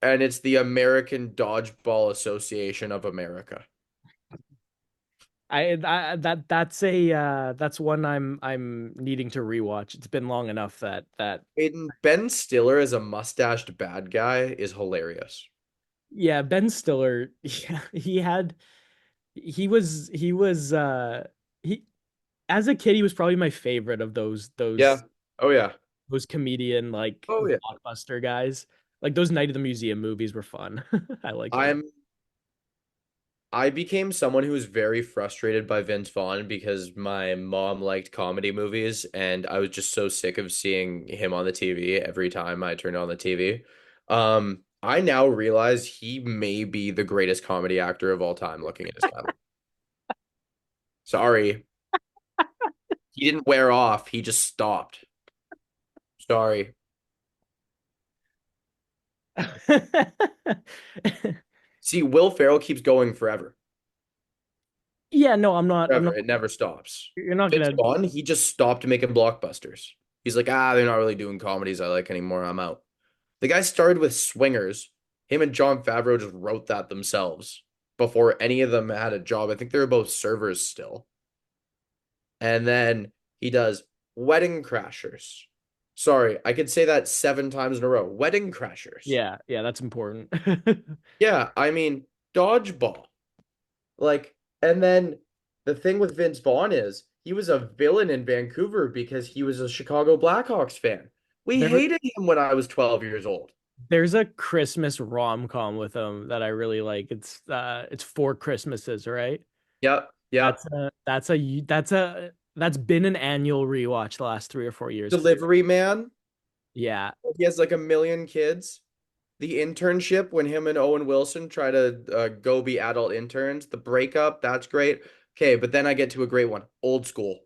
And it's the American Dodgeball Association of America. That's one I'm needing to rewatch. It's been long enough that Aiden, Ben Stiller as a mustached bad guy is hilarious. yeah, Ben Stiller, yeah, he as a kid he was probably my favorite of Yeah. Oh yeah. those comedian like Oh yeah. blockbuster guys. Like those Night of the Museum movies were fun. I liked those. I'm I became someone who was very frustrated by Vince Vaughn because my mom liked comedy movies and I was just so sick of seeing him on the TV every time I turned on the TV. I now realize he may be the greatest comedy actor of all time looking at his catalog. Sorry, he didn't wear off, he just stopped. Sorry. See, Will Ferrell keeps going forever. Yeah, no, I'm Forever. not. It never stops. You're not Vince gonna. Vaughn, he just stopped making blockbusters. He's like, they're not really doing comedies I like anymore. I'm out. The guy started with Swingers. Him and Jon Favreau just wrote that themselves before any of them had a job. I think they were both servers still. And then he does Wedding Crashers. Sorry, I could say that 7 times in a row. Wedding Crashers. Yeah, yeah, that's important. Yeah, I mean, Dodgeball. Like, and then the thing with Vince Vaughn is he was a villain in Vancouver because he was a Chicago Blackhawks fan. We There, hated him when I was 12 years old. there's a Christmas rom-com with him that I really like. It's Four Christmases, right? Yep, yep. That's been an annual rewatch the last 3 or 4 years for me. Delivery Man. Yeah, He has like a million kids. The internship when him and Owen Wilson try to go be adult interns. The breakup, that's great. Okay, but then I get to a great one. Old School.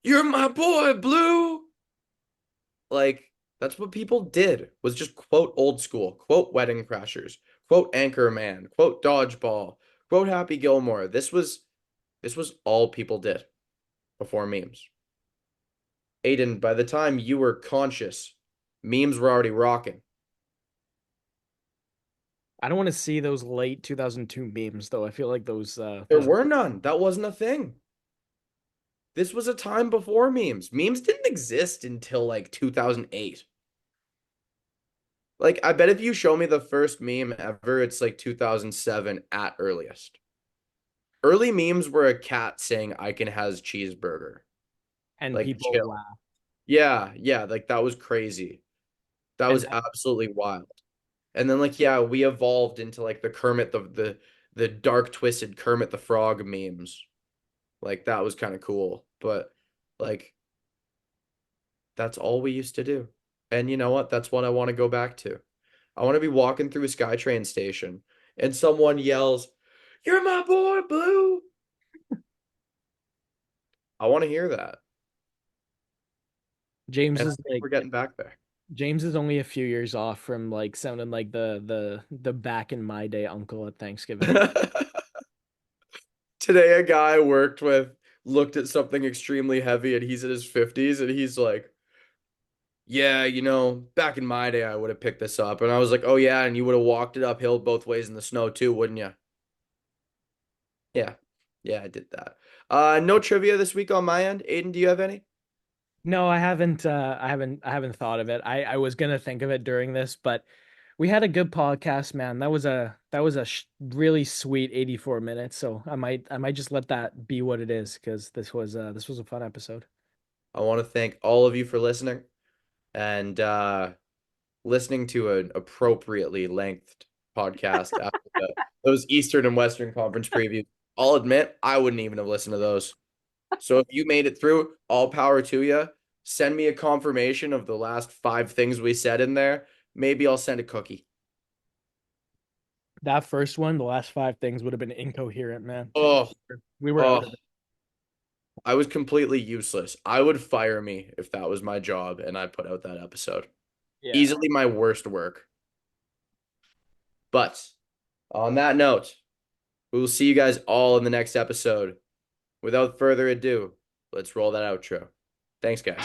You're my boy, Blue. Like that's what people did was just quote Old School, quote Wedding Crashers, quote Anchorman, quote Dodgeball, quote Happy Gilmore. This was all people did before memes. Aiden, by the time you were conscious, memes were already rocking. I don't want to see those late 2002 memes though. I feel like There those were none. That wasn't a thing. This was a time before memes. Memes didn't exist until like 2008. Like, I bet if you show me the first meme ever, it's like 2007 at earliest. Early memes were a cat saying Icon has cheeseburger. and Like, people chill. laugh Yeah, yeah, like that was crazy. That and was absolutely wild. And then like, yeah, we evolved into like the Kermit the dark twisted Kermit the Frog memes. Like that was kind of cool. But like that's all we used to do. And you know what? That's what I want to go back to. I want to be walking through a SkyTrain station and someone yells, "You're my boy, Blue." I want to hear that. James And I is think like we're getting back there. James is only a few years off from like sounding like the back in my day uncle at Thanksgiving. Today, a guy I worked with looked at something extremely heavy and he's in his 50s and he's like, "Yeah, back in my day, I would have picked this up." And I was like, "Oh, yeah, and you would have walked it uphill both ways in the snow too, wouldn't you?" Yeah. Yeah, I did that. No trivia this week on my end. Aiden, do you have any? No, I haven't thought of it. I was gonna think of it during this, but we had a good podcast, man. That was a really sweet 84 minutes. So I might just let that be what it is because this was a fun episode. I want to thank all of you for listening and listening to an appropriately lengthed podcast after those Eastern and Western Conference previews. I'll admit, I wouldn't even have listened to those. So if you made it through, all power to you. Send me a confirmation of the last 5 things we said in there. Maybe I'll send a cookie. That first one, the last five things would have been incoherent, man. Oh, We were out oh, of it. I was completely useless. I would fire me if that was my job and I put out that episode. Yeah. Easily my worst work. But on that note, we will see you guys all in the next episode. Without further ado, let's roll that outro. Thanks, guys.